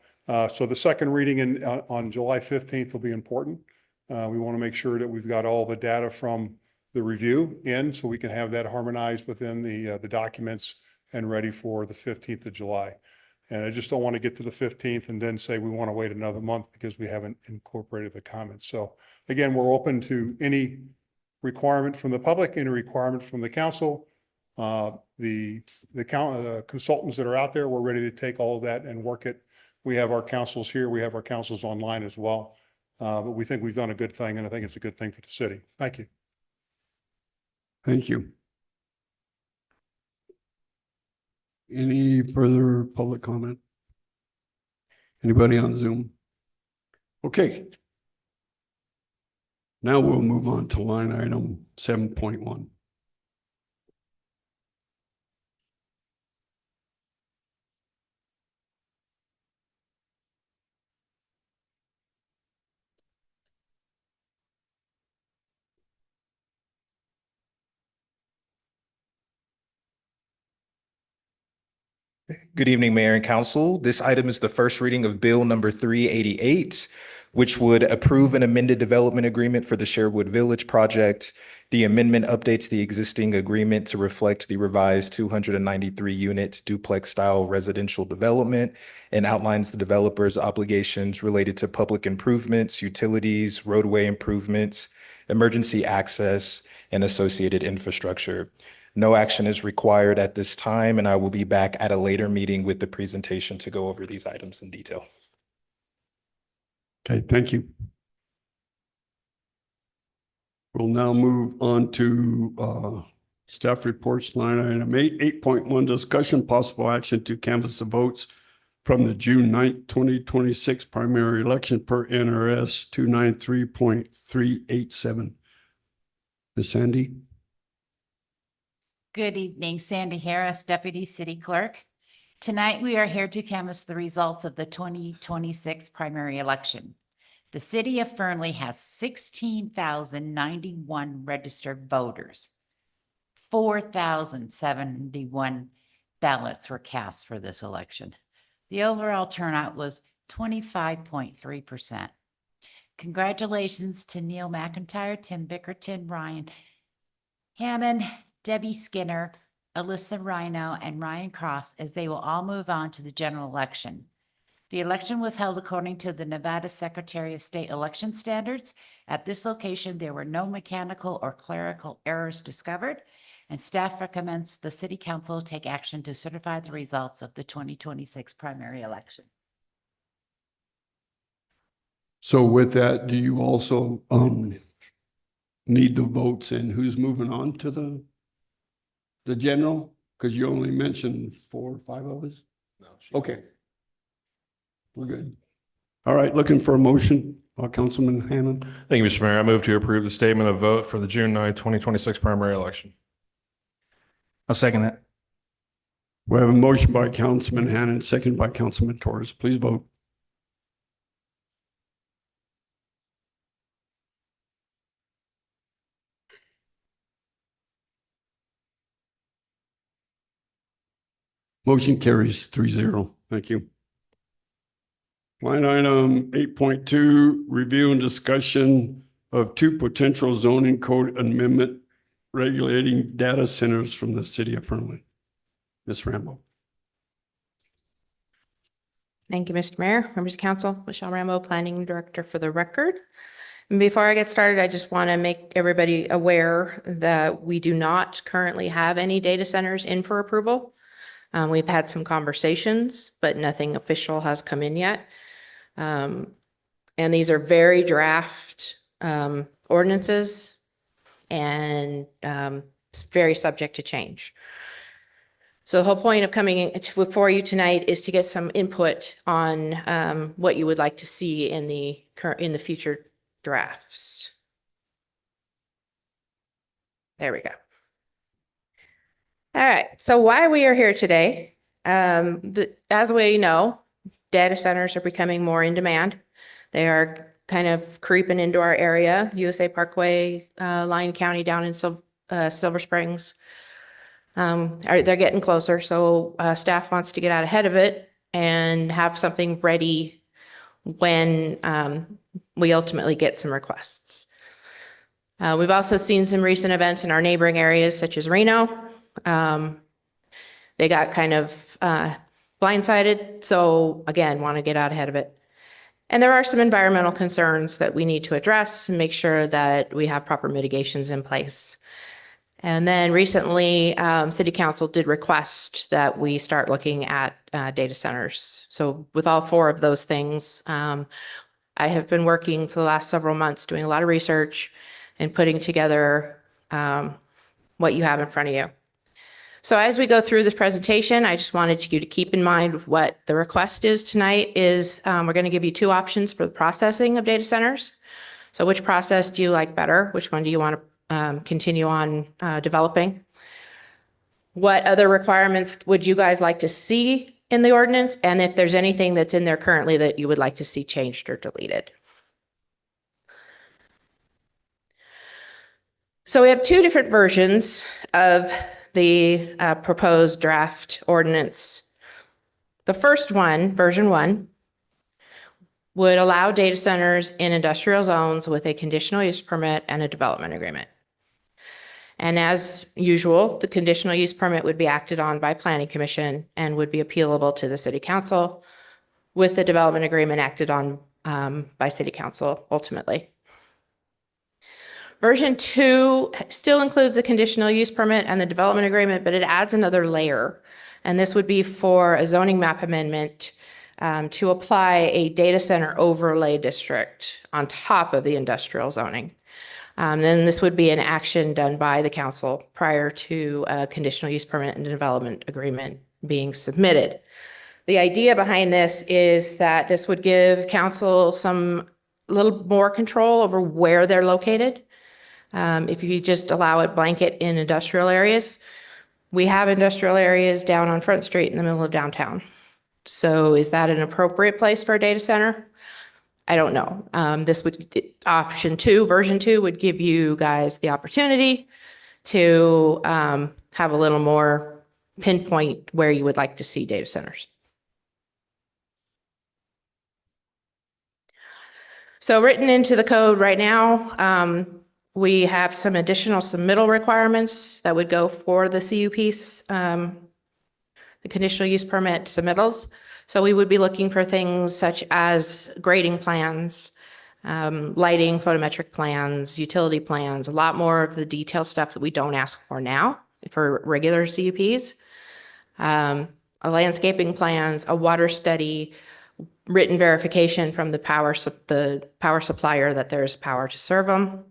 So the second reading on July 15th will be important. We want to make sure that we've got all the data from the review in so we can have that harmonized within the documents and ready for the 15th of July. And I just don't want to get to the 15th and then say we want to wait another month because we haven't incorporated the comments. So again, we're open to any requirement from the public, any requirement from the council. The consultants that are out there, we're ready to take all of that and work it. We have our councils here. We have our councils online as well. But we think we've done a good thing, and I think it's a good thing for the city. Thank you. Thank you. Any further public comment? Anybody on Zoom? Okay. Now we'll move on to line item 7.1. Good evening, Mayor and Council. This item is the first reading of Bill number 388, which would approve an amended development agreement for the Sherwood Village project. The amendment updates the existing agreement to reflect the revised 293-unit duplex-style residential development and outlines the developer's obligations related to public improvements, utilities, roadway improvements, emergency access, and associated infrastructure. No action is required at this time, and I will be back at a later meeting with the presentation to go over these items in detail. Okay, thank you. We'll now move on to staff reports, line item 8.1, discussion possible action to canvass the votes from the June 9th, 2026 primary election per NRS 293.387. Ms. Sandy? Good evening, Sandy Harris, Deputy City Clerk. Tonight, we are here to canvass the results of the 2026 primary election. The city of Fernley has 16,091 registered voters. 4,071 ballots were cast for this election. The overall turnout was 25.3%. Congratulations to Neil McIntyre, Tim Bickerton, Ryan Hannon, Debbie Skinner, Alyssa Rhino, and Ryan Cross, as they will all move on to the general election. The election was held according to the Nevada Secretary of State election standards. At this location, there were no mechanical or clerical errors discovered, and staff recommends the City Council take action to certify the results of the 2026 primary election. So with that, do you also need the votes and who's moving on to the general? Because you only mentioned 4 or 5 of us? No. Okay. We're good. All right, looking for a motion. Councilman Hannon. Thank you, Mr. Mayor. I move to approve the statement of vote for the June 9, 2026 primary election. I'll second that. We have a motion by Councilman Hannon, second by Councilman Torres. Please vote. Motion carries 3-0. Thank you. Line item 8.2, review and discussion of 2 potential zoning code amendment regulating data centers from the city of Fernley. Ms. Rambo. Thank you, Mr. Mayor, members of council. Michelle Rambo, Planning Director for the record. And before I get started, I just want to make everybody aware that we do not currently have any data centers in for approval. We've had some conversations, but nothing official has come in yet. And these are very draft ordinances and it's very subject to change. So the whole point of coming before you tonight is to get some input on what you would like to see in the future drafts. There we go. All right, so why we are here today, as we know, data centers are becoming more in demand. They are kind of creeping into our area, USA Parkway, Lyon County down in Silver Springs. They're getting closer, so staff wants to get out ahead of it and have something ready when we ultimately get some requests. We've also seen some recent events in our neighboring areas, such as Reno. They got kind of blindsided, so again, want to get out ahead of it. And there are some environmental concerns that we need to address and make sure that we have proper mitigations in place. And then recently, City Council did request that we start looking at data centers. So with all 4 of those things, I have been working for the last several months doing a lot of research and putting together what you have in front of you. So as we go through this presentation, I just wanted you to keep in mind what the request is tonight is we're going to give you 2 options for the processing of data centers. So which process do you like better? Which one do you want to continue on developing? What other requirements would you guys like to see in the ordinance? And if there's anything that's in there currently that you would like to see changed or deleted. So we have 2 different versions of the proposed draft ordinance. The first one, version 1, would allow data centers in industrial zones with a conditional use permit and a development agreement. And as usual, the conditional use permit would be acted on by Planning Commission and would be appealable to the City Council, with the development agreement acted on by City Council ultimately. Version 2 still includes the conditional use permit and the development agreement, but it adds another layer. And this would be for a zoning map amendment to apply a data center overlay district on top of the industrial zoning. Then this would be an action done by the council prior to a conditional use permit and development agreement being submitted. The idea behind this is that this would give council some little more control over where they're located. If you just allow it blanket in industrial areas, we have industrial areas down on Front Street in the middle of downtown. So is that an appropriate place for a data center? I don't know. This would, option 2, version 2 would give you guys the opportunity to have a little more pinpoint where you would like to see data centers. So written into the code right now, we have some additional submittal requirements that would go for the CUPs, the conditional use permit submittals. So we would be looking for things such as grading plans, lighting, photometric plans, utility plans, a lot more of the detailed stuff that we don't ask for now for regular CUPs, a landscaping plans, a water study, written verification from the power supplier that there's power to serve them,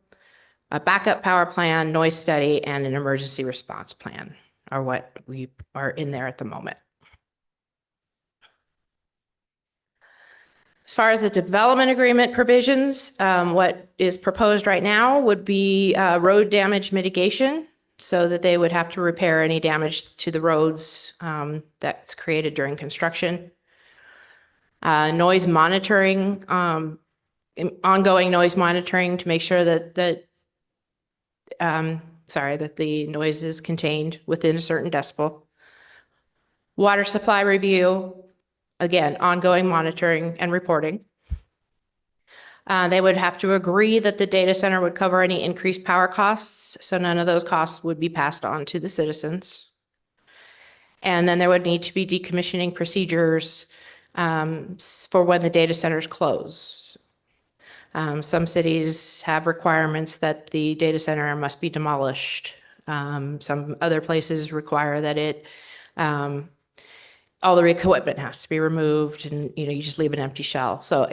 a backup power plan, noise study, and an emergency response plan are what we are in there at the moment. As far as the development agreement provisions, what is proposed right now would be road damage mitigation, so that they would have to repair any damage to the roads that's created during construction. Noise monitoring, ongoing noise monitoring to make sure that that the noise is contained within a certain decibel. Water supply review, again, ongoing monitoring and reporting. They would have to agree that the data center would cover any increased power costs, so none of those costs would be passed on to the citizens. And then there would need to be decommissioning procedures for when the data centers close. Some cities have requirements that the data center must be demolished. Some other places require that all the equipment has to be removed, and you just leave an empty shell. So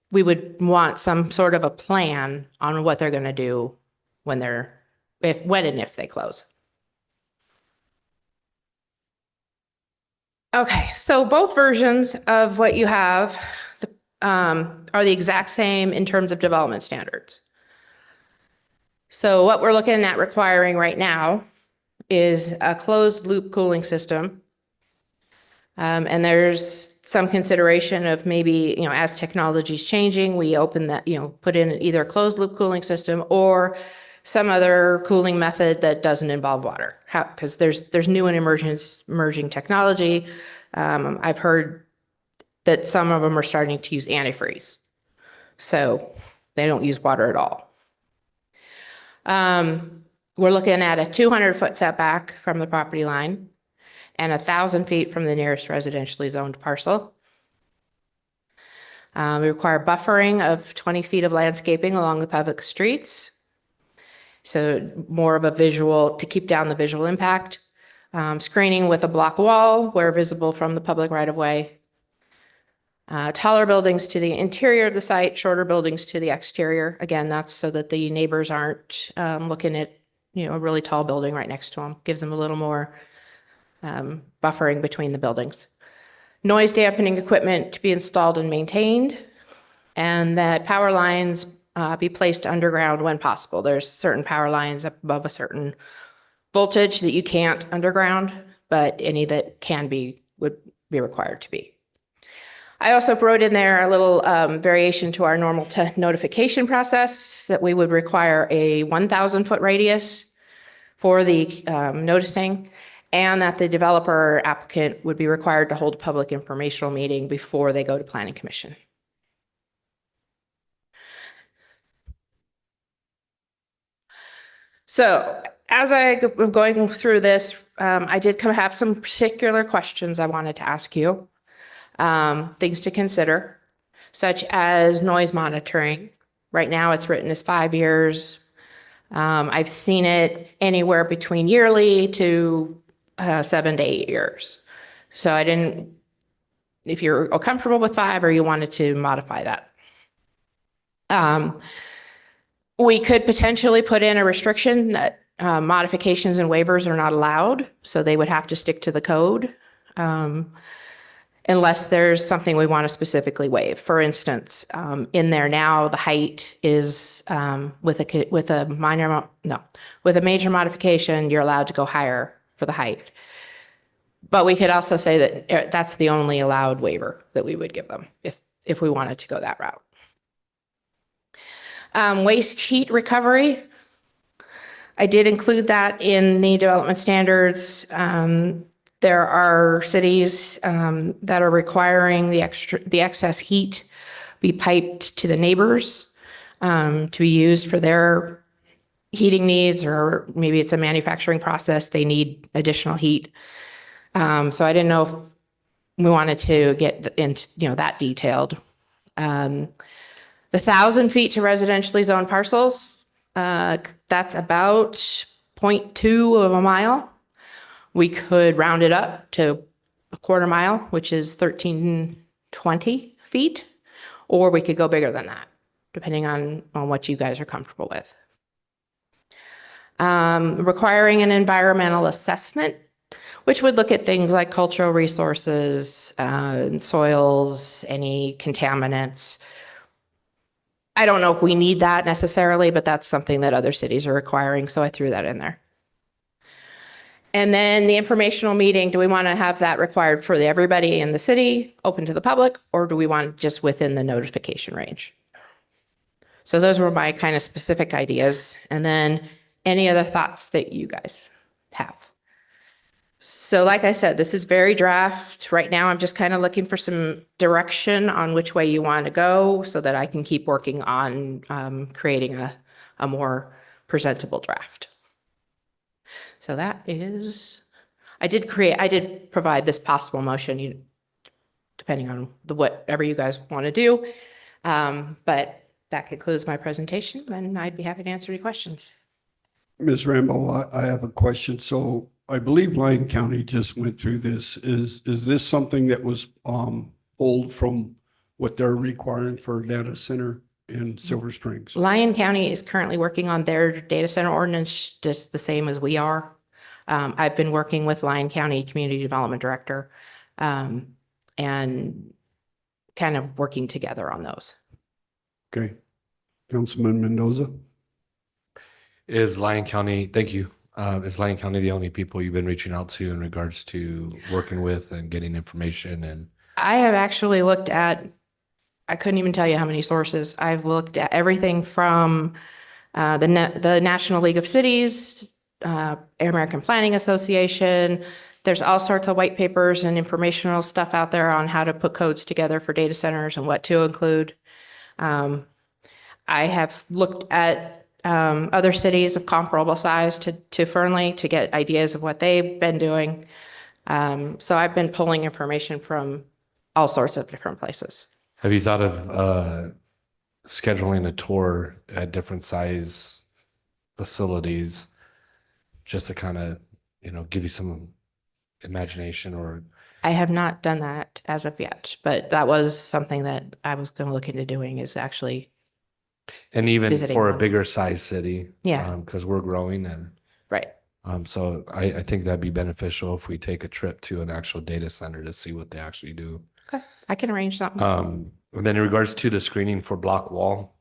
we would want some sort of a plan on what they're going to do when and if they close. Okay, so both versions of what you have are the exact same in terms of development standards. So what we're looking at requiring right now is a closed loop cooling system. And there's some consideration of maybe, as technology is changing, we open that, put in either a closed loop cooling system or some other cooling method that doesn't involve water. Because there's new and emerging technology. I've heard that some of them are starting to use antifreeze. So they don't use water at all. We're looking at a 200-foot setback from the property line and 1,000 feet from the nearest residentially zoned parcel. We require buffering of 20 feet of landscaping along the public streets. So more of a visual, to keep down the visual impact. Screening with a block wall where visible from the public right-of-way. Taller buildings to the interior of the site, shorter buildings to the exterior. Again, that's so that the neighbors aren't looking at a really tall building right next to them. Gives them a little more buffering between the buildings. Noise dampening equipment to be installed and maintained, and that power lines be placed underground when possible. There's certain power lines up above a certain voltage that you can't underground, but any that can be would be required to be. I also wrote in there a little variation to our normal notification process that we would require a 1,000-foot radius for the noticing, and that the developer or applicant would be required to hold a public informational meeting before they go to Planning Commission. So as I am going through this, I did have some particular questions I wanted to ask you. Things to consider, such as noise monitoring. Right now it's written as 5 years. I've seen it anywhere between yearly to 7 to 8 years. So I didn't, if you're comfortable with 5 or you wanted to modify that. We could potentially put in a restriction that modifications and waivers are not allowed, so they would have to stick to the code. Unless there's something we want to specifically waive. For instance, in there now, the height is with a major modification, you're allowed to go higher for the height. But we could also say that that's the only allowed waiver that we would give them if we wanted to go that route. Waste heat recovery. I did include that in the development standards. There are cities that are requiring the excess heat be piped to the neighbors to be used for their heating needs, or maybe it's a manufacturing process, they need additional heat. So I didn't know if we wanted to get into that detailed. The 1,000 feet to residentially zoned parcels, that's about 0.2 of a mile. We could round it up to a quarter mile, which is 1,320 feet, or we could go bigger than that, depending on what you guys are comfortable with. Requiring an environmental assessment. which would look at things like cultural resources, soils, any contaminants. I don't know if we need that necessarily, but that's something that other cities are requiring, so I threw that in there. And then the informational meeting, do we want to have that required for everybody in the city, open to the public, or do we want it just within the notification range? So those were my kind of specific ideas. And then any other thoughts that you guys have? So like I said, this is very draft. Right now, I'm just kind of looking for some direction on which way you want to go so that I can keep working on creating a more presentable draft. So that is, I did provide this possible motion, depending on whatever you guys want to do. But that concludes my presentation, and I'd be happy to answer any questions. Ms. Rambo, I have a question. So I believe Lyon County just went through this. Is this something that was pulled from what they're requiring for a data center in Silver Springs? Lyon County is currently working on their data center ordinance just the same as we are. I've been working with Lyon County Community Development Director and kind of working together on those. Okay. Councilman Mendoza? Is Lyon County, thank you. Is Lyon County the only people you've been reaching out to in regards to working with and getting information? And I have actually looked at, I couldn't even tell you how many sources. I've looked at everything from the National League of Cities, American Planning Association. There's all sorts of white papers and informational stuff out there on how to put codes together for data centers and what to include. I have looked at other cities of comparable size to Fernley to get ideas of what they've been doing. So I've been pulling information from all sorts of different places. have you thought of scheduling a tour at different size facilities just to kind of, give you some imagination? Or I have not done that as of yet, but that was something that I was going to look into doing, is actually and even visiting for a one. bigger size city, Yeah. because we're growing, and Right. so I think that'd be beneficial if we take a trip to an actual data center to see what they actually do. Okay. I can arrange something. And then in regards to the screening for block wall,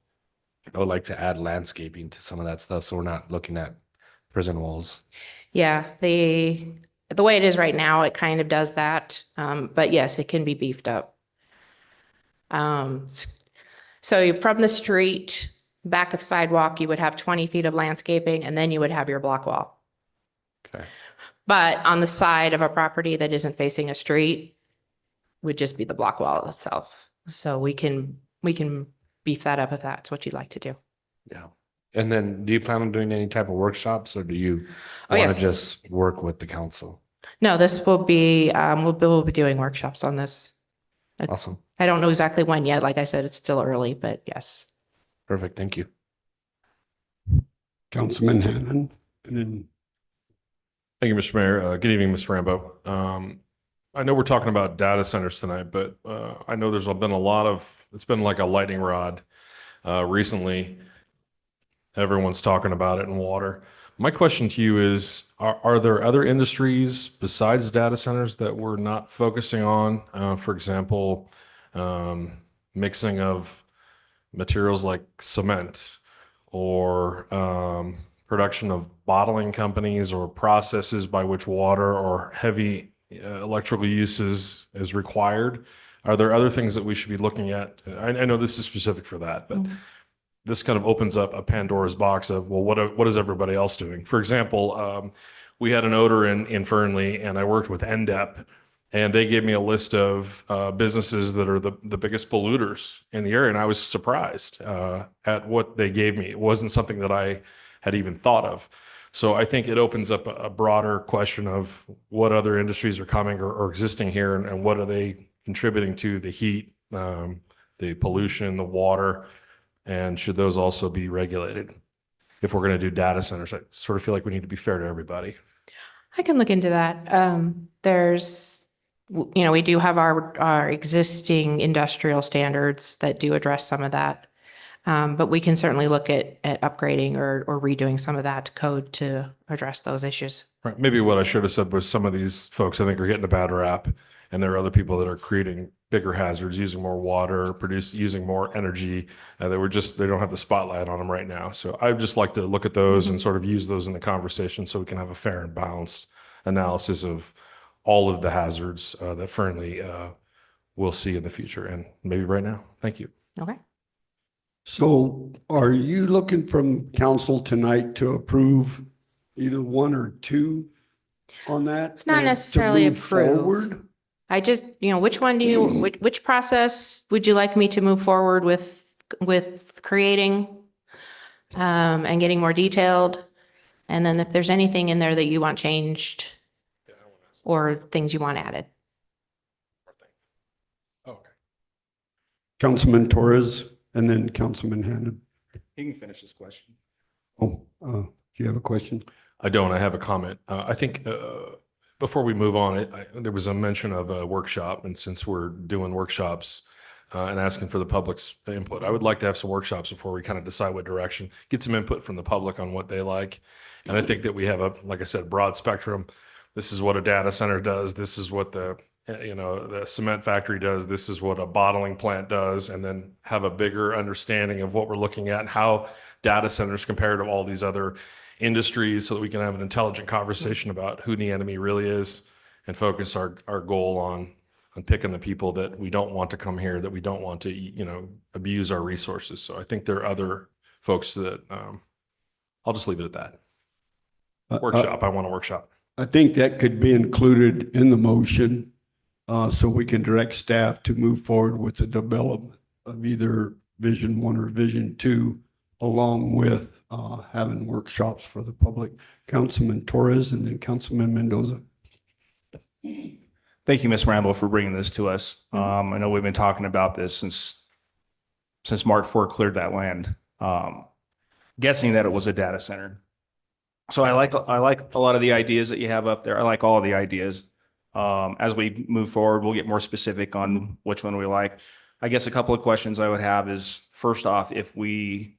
I would like to add landscaping to some of that stuff, so we're not looking at prison walls. Yeah, the way it is right now, it kind of does that. But yes, it can be beefed up. So from the street, back of sidewalk, you would have 20 feet of landscaping, and then you would have your block wall. Okay. But on the side of a property that isn't facing a street would just be the block wall itself. So we can beef that up if that's what you'd like to do. Yeah. And then do you plan on doing any type of workshops, or do you Oh, want yes. to just work with the council? No, this will be, we'll be doing workshops on this. Awesome. I don't know exactly when yet. Like I said, it's still early, but yes. Perfect. Thank you. Councilman Hannon, and then Thank you, Mr. Mayor. Good evening, Ms. Rambo. I know we're talking about data centers tonight, but I know there's been it's been like a lightning rod recently. Everyone's talking about it in water. My question to you is, are there other industries besides data centers that we're not focusing on? For example, mixing of materials like cement, or production of bottling companies, or processes by which water or heavy electrical uses is required. Are there other things that we should be looking at? I know this is specific for that, but this kind of opens up a Pandora's box of, well, what is everybody else doing? For example, we had an odor in Fernley, and I worked with NDEP, and they gave me a list of businesses that are the biggest polluters in the area. And I was surprised at what they gave me. It wasn't something that I had even thought of. So I think it opens up a broader question of what other industries are coming or existing here, and what are they contributing to the heat, the pollution, the water, and should those also be regulated? If we're going to do data centers, I sort of feel like we need to be fair to everybody. I can look into that. We do have our existing industrial standards that do address some of that. But we can certainly look at upgrading or redoing some of that code to address those issues. Right. Maybe what I should have said was some of these folks, I think, are getting a bad rap, and there are other people that are creating bigger hazards, using more water, using more energy. They don't have the spotlight on them right now. So I'd just like to look at those and sort of use those in the conversation so we can have a fair and balanced analysis of all of the hazards that Fernley will see in the future and maybe right now. Thank you. Okay. So are you looking from council tonight to approve either one or two on that? It's not and to necessarily move approve. forward? I just, which one do you, which process would you like me to move forward with creating and getting more detailed? And then if there's anything in there that you want changed or things you want added. Councilman Torres and then Councilman Hannon. You can finish this question. Oh, do you have a question? I don't. I have a comment. I think before we move on, there was a mention of a workshop, and since we're doing workshops and asking for the public's input, I would like to have some workshops before we kind of decide what direction, get some input from the public on what they like. And I think that we have a, like I said, broad spectrum. This is what a data center does. This is what the cement factory does. This is what a bottling plant does, and then have a bigger understanding of what we're looking at and how data centers compare to all these other industries, so that we can have an intelligent conversation about who the enemy really is and focus our goal on picking the people that we don't want to come here, that we don't want to, abuse our resources. So I think there are other folks that I'll just leave it at that. Workshop. I want a workshop. I think that could be included in the motion so we can direct staff to move forward with the development of either Vision 1 or Vision 2, along with having workshops for the public. Councilman Torres and then Councilman Mendoza. Thank you, Ms. Rambo, for bringing this to us. I know we've been talking about this since Mark IV cleared that land, guessing that it was a data center. So I like a lot of the ideas that you have up there. I like all of the ideas. As we move forward, we'll get more specific on which one we like. I guess a couple of questions I would have is, first off, if we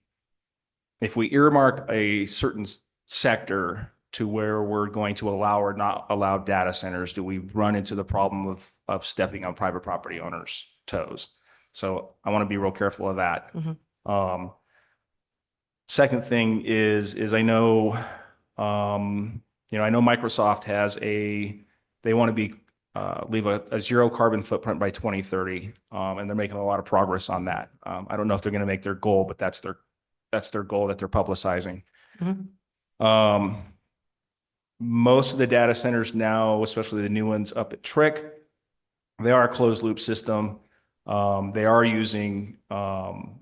earmark a certain sector to where we're going to allow or not allow data centers, do we run into the problem of stepping on private property owners' toes? So I want to be real careful of that. Second thing is I know, I know Microsoft has they want to be leave a zero carbon footprint by 2030, and they're making a lot of progress on that. I don't know if they're going to make their goal, but that's their goal that they're publicizing. Most of the data centers now, especially the new ones up at Trick, they are a closed loop system. They are using some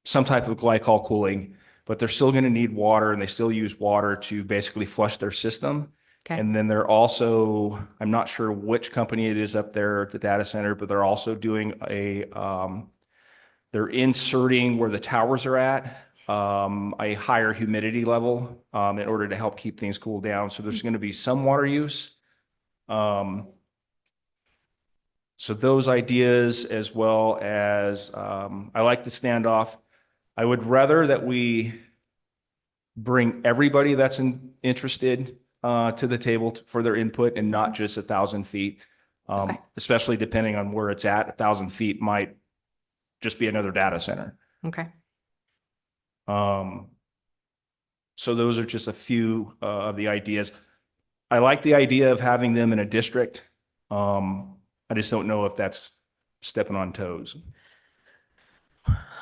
type of glycol cooling, but they're still going to need water, and they still use water to basically flush their system. Okay. And then they're also, I'm not sure which company it is up there at the data center, but they're also doing they're inserting where the towers are at a higher humidity level in order to help keep things cooled down. So there's going to be some water use. So those ideas, as well as I like the standoff. I would rather that we bring everybody that's interested to the table for their input, and not just 1,000 feet, especially depending on where it's at. 1,000 feet might just be another data center. Okay. So those are just a few of the ideas. I like the idea of having them in a district. I just don't know if that's stepping on toes.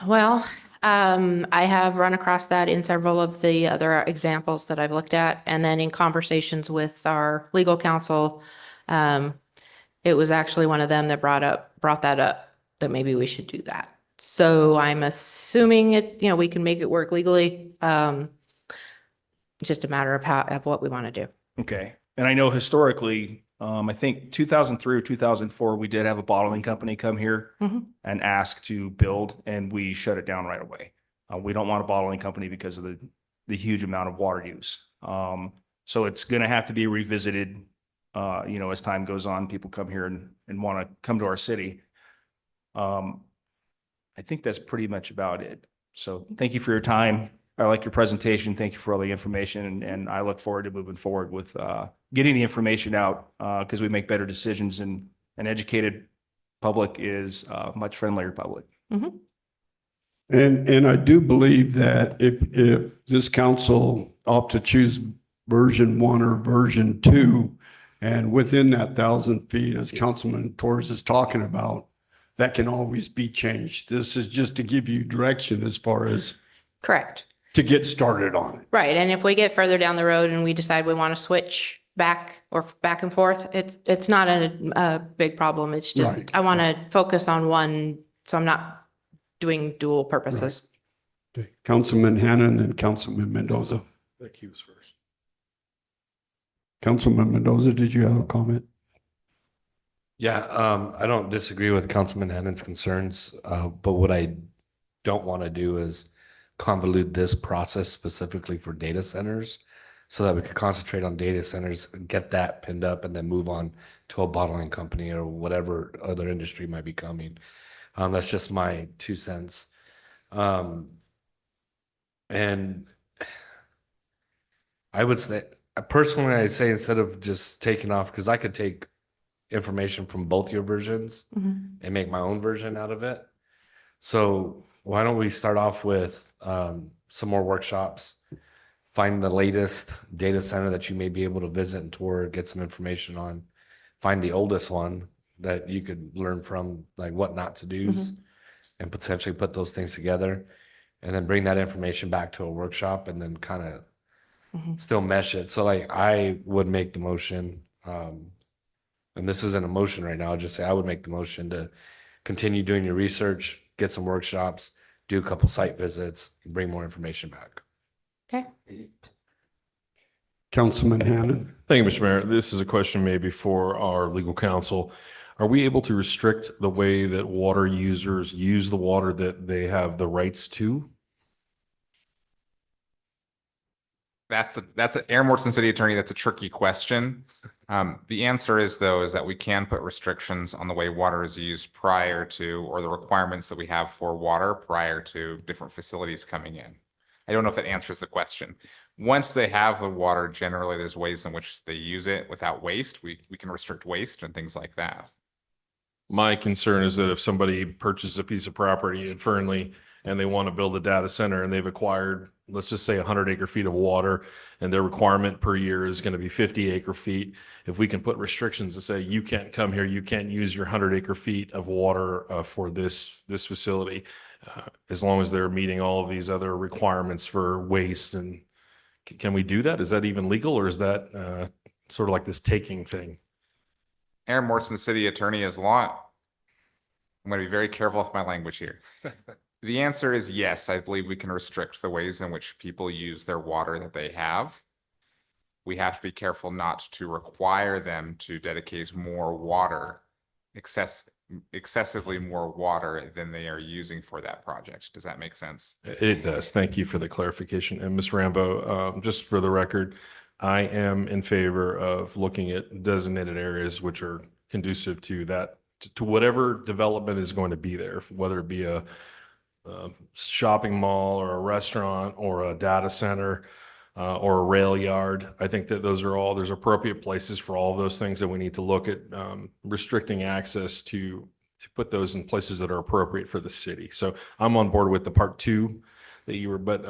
Well, I have run across that in several of the other examples that I've looked at. And then in conversations with our legal counsel, it was actually one of them that brought that up, that maybe we should do that. So I'm assuming we can make it work legally. Just a matter of what we want to do. Okay. And I know historically, I think 2003 or 2004, we did have a bottling company come here and ask to build, and we shut it down right away. We don't want a bottling company because of the huge amount of water use. So it's going to have to be revisited, as time goes on. People come here and want to come to our city. I think that's pretty much about it. So thank you for your time. I like your presentation. Thank you for all the information, and I look forward to moving forward with getting the information out because we make better decisions, and an educated public is a much friendlier public. Mhm. And I do believe that if this council opt to choose version 1 or version 2, and within that 1,000 feet, as Councilman Torres is talking about, that can always be changed. This is just to give you direction as far as Correct. to get started on it. Right. And if we get further down the road and we decide we want to switch back or back and forth, it's not a big problem. It's just, Right. I want to focus on one, so I'm not doing dual purposes. Okay. Councilman Hannon and Councilman Mendoza. Thank you first. Councilman Mendoza, did you have a comment? Yeah, I don't disagree with Councilman Hannon's concerns, but what I don't want to do is convolute this process specifically for data centers so that we could concentrate on data centers, get that pinned up, and then move on to a bottling company or whatever other industry might be coming. That's just my 2 cents. And I would say, personally, I'd say instead of just taking off, because I could take information from both your versions Mhm. and make my own version out of it. So why don't we start off with some more workshops, find the latest data center that you may be able to visit and tour, get some information on, find the oldest one that you could learn from, like what not to do's, and potentially put those things together, and then bring that information back to a workshop and then kind of still mesh it. So like I would make the motion, and this isn't a motion right now, I'll just say I would make the motion to continue doing your research, get some workshops, do a couple site visits, and bring more information back. Okay. Councilman Hannon. Thank you, Mr. Mayor. This is a question maybe for our legal counsel. Are we able to restrict the way that water users use the water that they have the rights to? That's an Aaron Morrison City Attorney. That's a tricky question. The answer is that we can put restrictions on the way water is used prior to, or the requirements that we have for water prior to different facilities coming in. I don't know if that answers the question. Once they have the water, generally there's ways in which they use it without waste. We can restrict waste and things like that. My concern is that if somebody purchases a piece of property in Fernley and they want to build a data center and they've acquired, let's just say 100 acre feet of water, and their requirement per year is going to be 50 acre feet. If we can put restrictions to say, you can't come here, you can't use your 100 acre feet of water for this facility, as long as they're meeting all of these other requirements for waste. And can we do that? Is that even legal, or is that sort of like this taking thing? Aaron Morrison City Attorney is law. I'm going to be very careful with my language here. The answer is yes. I believe we can restrict the ways in which people use their water that they have. We have to be careful not to require them to dedicate more water, excessively more water than they are using for that project. Does that make sense? It does. Thank you for the clarification. And Ms. Rambo, just for the record, I am in favor of looking at designated areas which are conducive to that, to whatever development is going to be there, whether it be a shopping mall or a restaurant or a data center or a rail yard. I think that there's appropriate places for all of those things that we need to look at restricting access to put those in places that are appropriate for the city. So I'm on board with the part 2 that you were, but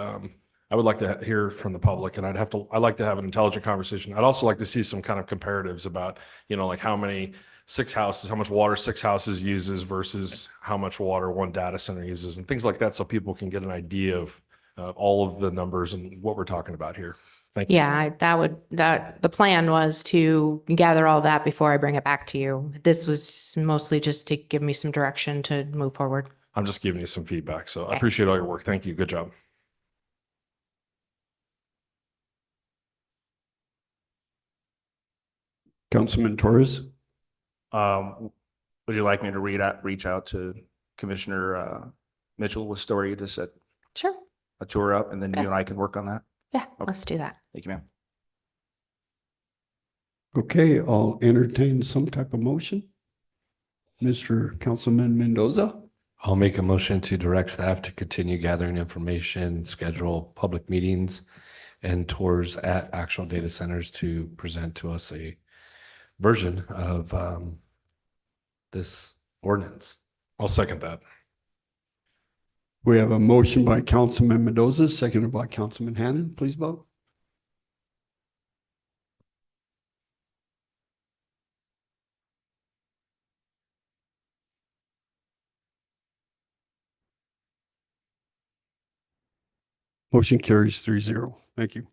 I would like to hear from the public, and I'd like to have an intelligent conversation. I'd also like to see some kind of comparatives about, like how much water 6 houses uses versus how much water one data center uses and things like that, so people can get an idea of all of the numbers and what we're talking about here. Thank you. Yeah, the plan was to gather all that before I bring it back to you. This was mostly just to give me some direction to move forward. I'm just giving you some feedback, so I Okay. appreciate all your work. Thank you. Good job. Councilman Torres. Would you like me to reach out to Commissioner Mitchell with Story to set Sure. a tour up, and then Okay. you and I can work on that? Yeah, let's do that. Thank you, ma'am. Okay, I'll entertain some type of motion. Mr. Councilman Mendoza. I'll make a motion to direct staff to continue gathering information, schedule public meetings and tours at actual data centers to present to us a version of this ordinance. I'll second that. We have a motion by Councilman Mendoza, seconded by Councilman Hannon. Please vote. Motion carries 3-0. Thank you.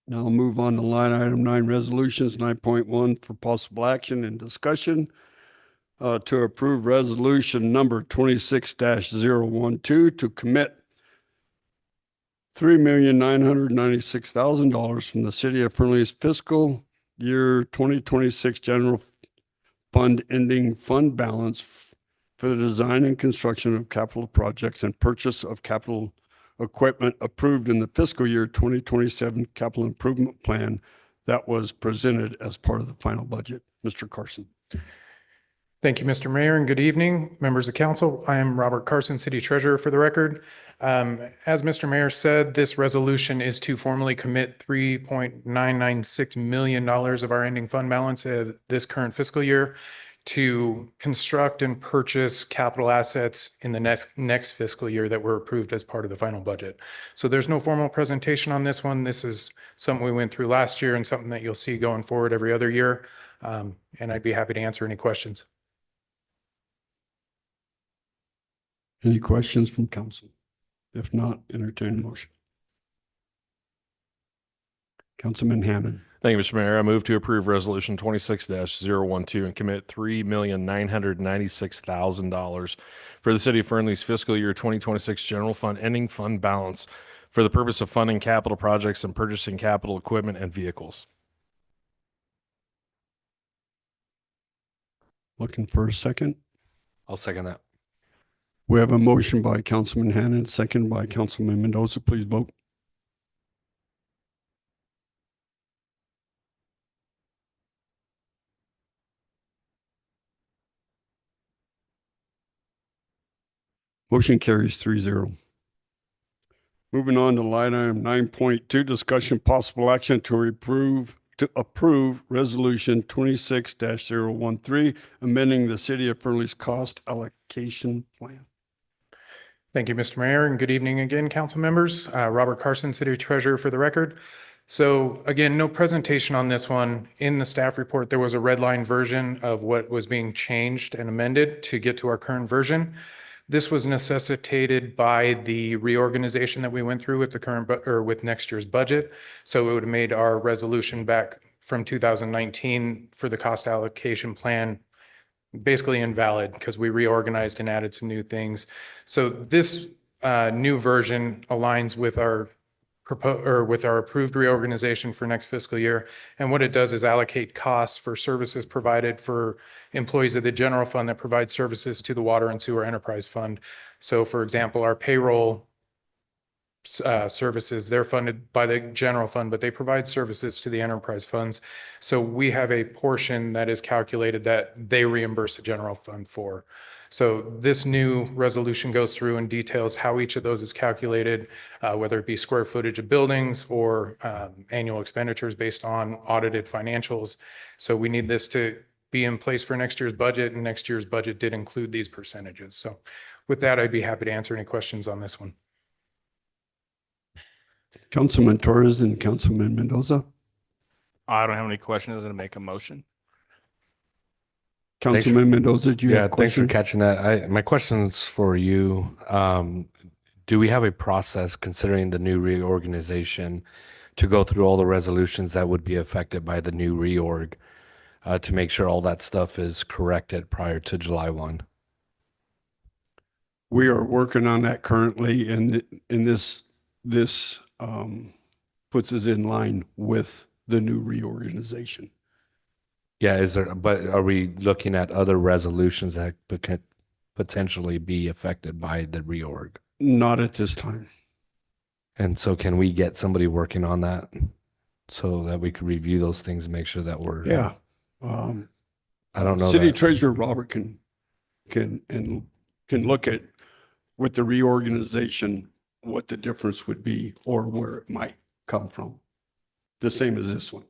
Now I'll move on to line item 9, resolutions 9.1 for possible action and discussion to approve resolution number 26-012 to commit $3,996,000 from the city of Fernley's fiscal year 2026 general fund ending fund balance for the design and construction of capital projects and purchase of capital equipment approved in the fiscal year 2027 capital improvement plan that was presented as part of the final budget. Mr. Carson. Thank you, Mr. Mayor, and good evening, members of council. I am Robert Carson, City Treasurer for the record. As Mr. Mayor said, this resolution is to formally commit $3.996 million of our ending fund balance this current fiscal year to construct and purchase capital assets in the next fiscal year that were approved as part of the final budget. So there's no formal presentation on this one. This is something we went through last year and something that you'll see going forward every other year. And I'd be happy to answer any questions. Any questions from council? If not, entertain a motion. Councilman Hammond. Thank you, Mr. Mayor. I move to approve resolution 26-012 and commit $3,996,000 for the city of Fernley's fiscal year 2026 general fund ending fund balance for the purpose of funding capital projects and purchasing capital equipment and vehicles. Looking for a second. I'll second that. We have a motion by Councilman Hannon, second by Councilman Mendoza. Please vote. Motion carries 3-0. Moving on to line item 9.2, discussion possible action to approve resolution 26-013, amending the city of Fernley's cost allocation plan. Thank you, Mr. Mayor, and good evening again, council members. Robert Carson, City Treasurer for the record. So again, no presentation on this one. In the staff report, there was a red line version of what was being changed and amended to get to our current version. This was necessitated by the reorganization that we went through with the current with next year's budget. So it would have made our resolution back from 2019 for the cost allocation plan basically invalid because we reorganized and added some new things. So this new version aligns with our approved reorganization for next fiscal year. And what it does is allocate costs for services provided for employees of the general fund that provide services to the water and sewer enterprise fund. So for example, our payroll services, they're funded by the general fund, but they provide services to the enterprise funds. So we have a portion that is calculated that they reimburse the general fund for. So this new resolution goes through and details how each of those is calculated, whether it be square footage of buildings or annual expenditures based on audited financials. So we need this to be in place for next year's budget, and next year's budget did include these percentages. So with that, I'd be happy to answer any questions on this one. Councilman Torres and Councilman Mendoza. I don't have any questions and make a motion. Councilman Mendoza, do you have a thanks for question? catching that. My question's for you. Do we have a process considering the new reorganization to go through all the resolutions that would be affected by the new reorg to make sure all that stuff is corrected prior to July 1? We are working on that currently, and this puts us in line with the new reorganization. Yeah, but are we looking at other resolutions that could potentially be affected by the reorg? Not at this time. And so can we get somebody working on that so that we could review those things and make sure that we're... Yeah. I don't know. City Treasurer Robert can can look at with the reorganization, what the difference would be or where it might come from. The same as this one.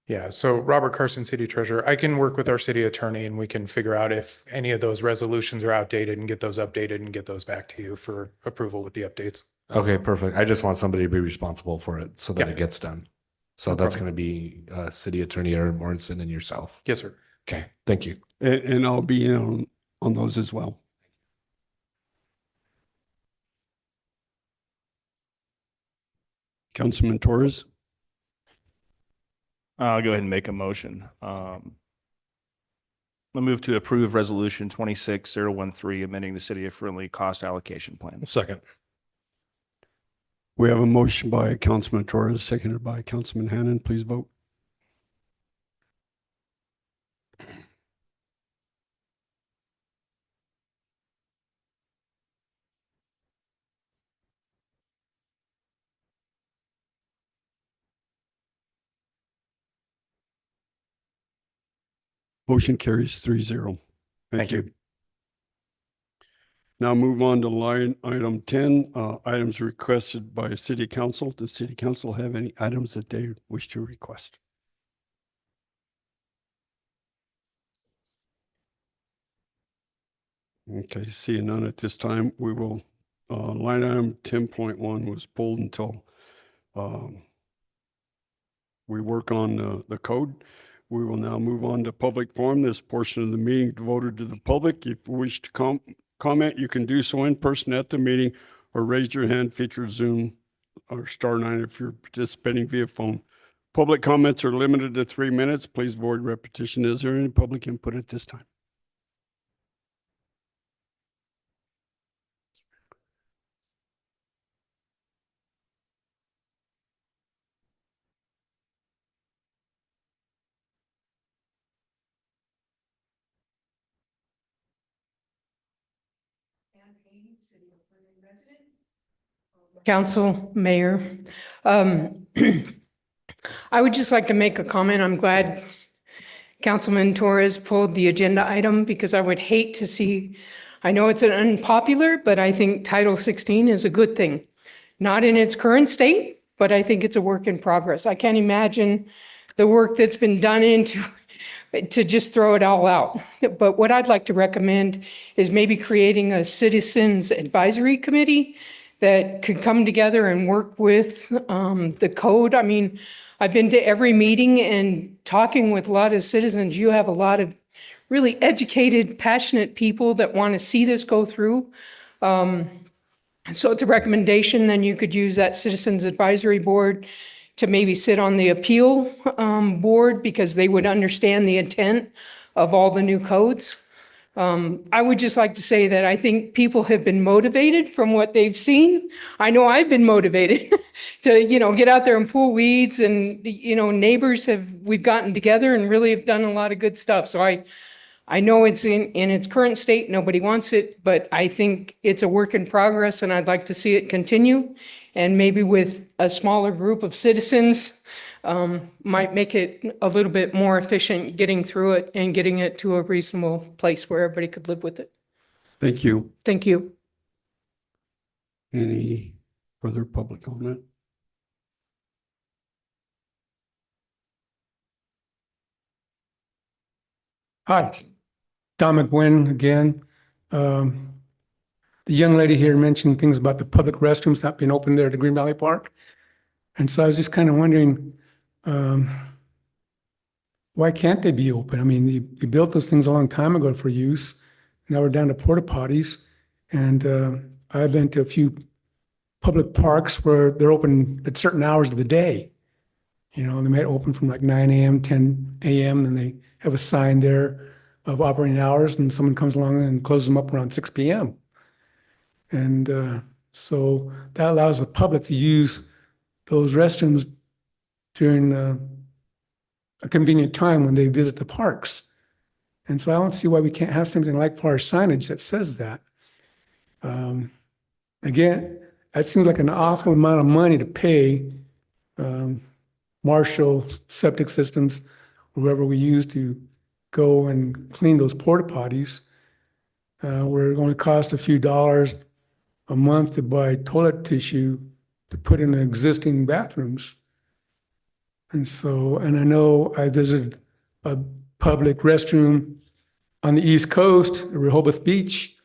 Yeah, so Robert Carson, City Treasurer, I can work with our city attorney and we can figure out if any of those resolutions are outdated and get those updated and get those back to you for approval with the updates. Okay, perfect. I just want somebody to be responsible for it so that Yeah. it gets done. So No that's problem. going to be City Attorney Aaron Morrison and yourself. Yes, sir. Okay, thank you. And I'll be in on those as well. Councilman Torres. I'll go ahead and make a motion. I'll move to approve resolution 26013, amending the City of Fernley cost allocation plan. Second. We have a motion by Councilman Torres, seconded by Councilman Hannan. Please vote. Motion carries 3-0. Thank you. Now move on to line item 10, items requested by City Council. Does City Council have any items that they wish to request? Okay, seeing none at this time, we will, line item 10.1 was pulled until we work on the code. We will now move on to public forum. This portion of the meeting devoted to the public. If you wish to comment, you can do so in person at the meeting or raise your hand, feature Zoom or *9 if you're participating via phone. Public comments are limited to 3 minutes. Please avoid repetition. Is there any public input at this time? Council, Mayor. I would just like to make a comment. I'm glad Councilman Torres pulled the agenda item because I would hate to see, I know it's an unpopular, but I think Title 16 is a good thing. Not in its current state, but I think it's a work in progress. I can't imagine the work that's been done into to just throw it all out. But what I'd like to recommend is maybe creating a citizens advisory committee that could come together and work with the code. I mean, I've been to every meeting and talking with a lot of citizens. You have a lot of really educated, passionate people that want to see this go through. So it's a recommendation. Then you could use that citizens advisory board to maybe sit on the appeal board because they would understand the intent of all the new codes. I would just like to say that I think people have been motivated from what they've seen. I know I've been motivated to, get out there and pull weeds and, neighbors we've gotten together and really have done a lot of good stuff. So I know it's in its current state, nobody wants it, but I think it's a work in progress and I'd like to see it continue. And maybe with a smaller group of citizens, might make it a little bit more efficient getting through it and getting it to a reasonable place where everybody could live with it. Thank you. Thank you. Any further public comment? Hi, Don McGuinn again. The young lady here mentioned things about the public restrooms not being open there at the Green Valley Park. And so I was just kind of wondering, why can't they be open? I mean, you built those things a long time ago for use. Now we're down to porta potties. And I've been to a few public parks where they're open at certain hours of the day. They might open from like 9 a.m., 10 a.m., and they have a sign there of operating hours, and someone comes along and closes them up around 6 p.m. And so that allows the public to use those restrooms during a convenient time when they visit the parks. And so I don't see why we can't have something like far signage that says that. Again, that seems like an awful amount of money to pay Marshall Septic Systems, whoever we use to go and clean those porta potties. where it only cost a few dollars a month to buy toilet tissue to put in the existing bathrooms. And so, and I know I visited a public restroom on the East Coast, Rehoboth Beach.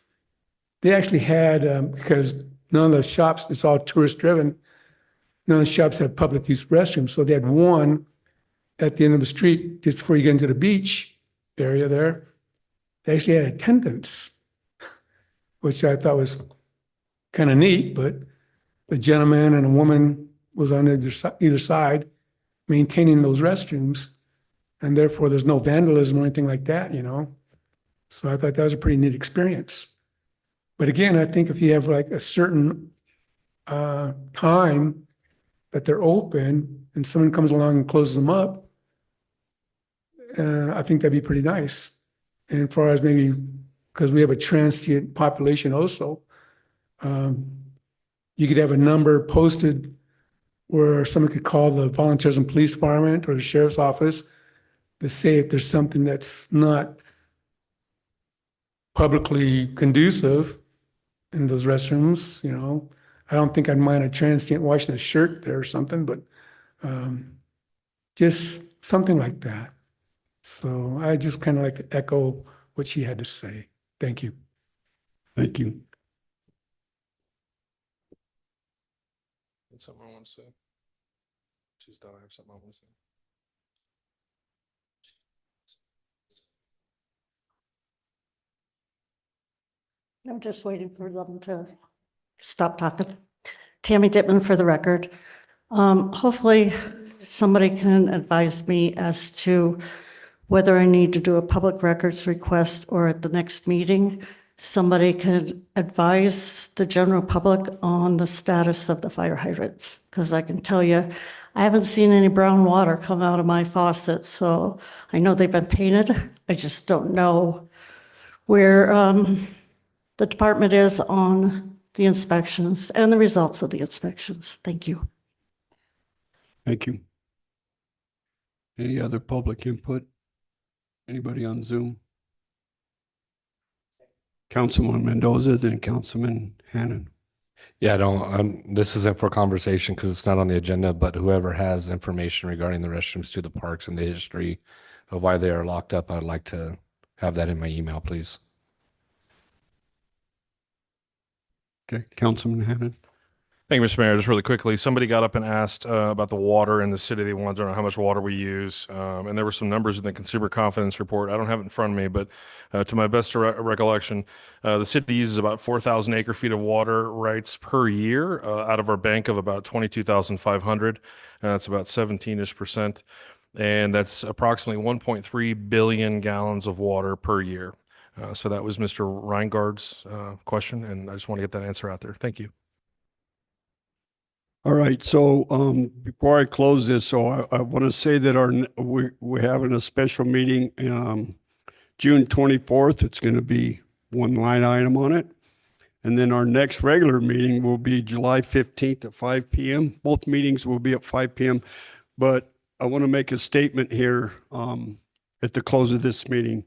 They actually had, because none of the shops, it's all tourist driven, none of the shops have public use restrooms. So they had one at the end of the street just before you get into the beach area there. They actually had attendants, which I thought was kind of neat, but a gentleman and a woman was on either side maintaining those restrooms. And therefore there's no vandalism or anything like that, you know? So I thought that was a pretty neat experience. But again, I think if you have like a certain time that they're open and someone comes along and closes them up, I think that'd be pretty nice. And as far as maybe, because we have a transient population also, you could have a number posted where someone could call the volunteers and police department or the sheriff's office to say if there's something that's not publicly conducive in those restrooms, you know. I don't think I'd mind a transient washing a shirt there or something, but just something like that. So I just kind of like to echo what she had to say. Thank you. Thank you. That's something I want to say. She's done. I have something I want to say. I'm just waiting for them to stop talking. Tammy Dittman for the record. Hopefully somebody can advise me as to whether I need to do a public records request or at the next meeting, somebody can advise the general public on the status of the fire hydrants. Because I can tell you, I haven't seen any brown water come out of my faucets. So I know they've been painted. I just don't know where the department is on the inspections and the results of the inspections. Thank you. Thank you. Any other public input? Anybody on Zoom? Councilman Mendoza, then Councilman Hannon. Yeah, I don't, this isn't for conversation because it's not on the agenda, but whoever has information regarding the restrooms to the parks and the history of why they are locked up, I'd like to have that in my email, please. Okay, Councilman Hannon. Thank you, Mr. Mayor. Just really quickly, somebody got up and asked about the water in the city. They wanted to know how much water we use. And there were some numbers in the consumer confidence report. I don't have it in front of me, but to my best recollection, the city uses about 4,000 acre feet of water rights per year out of our bank of about 22,500. That's about 17-ish%. And that's approximately 1.3 billion gallons of water per year. So that was Mr. Reingard's question, and I just want to get that answer out there. Thank you. All right, so before I close this, so I want to say that we're having a special meeting June 24th. It's going to be one line item on it. And then our next regular meeting will be July 15th at 5 p.m. Both meetings will be at 5 p.m. But I want to make a statement here at the close of this meeting.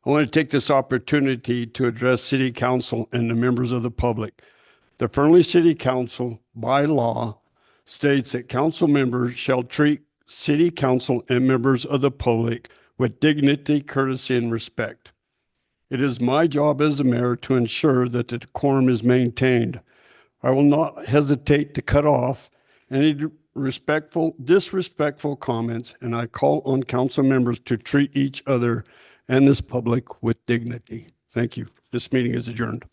I want to take this opportunity to address City Council and the members of the public. The Fernley City Council, by law, states that council members shall treat City Council and members of the public with dignity, courtesy, and respect. It is my job as the mayor to ensure that the decorum is maintained. I will not hesitate to cut off any disrespectful comments, and I call on council members to treat each other and this public with dignity. Thank you. This meeting is adjourned.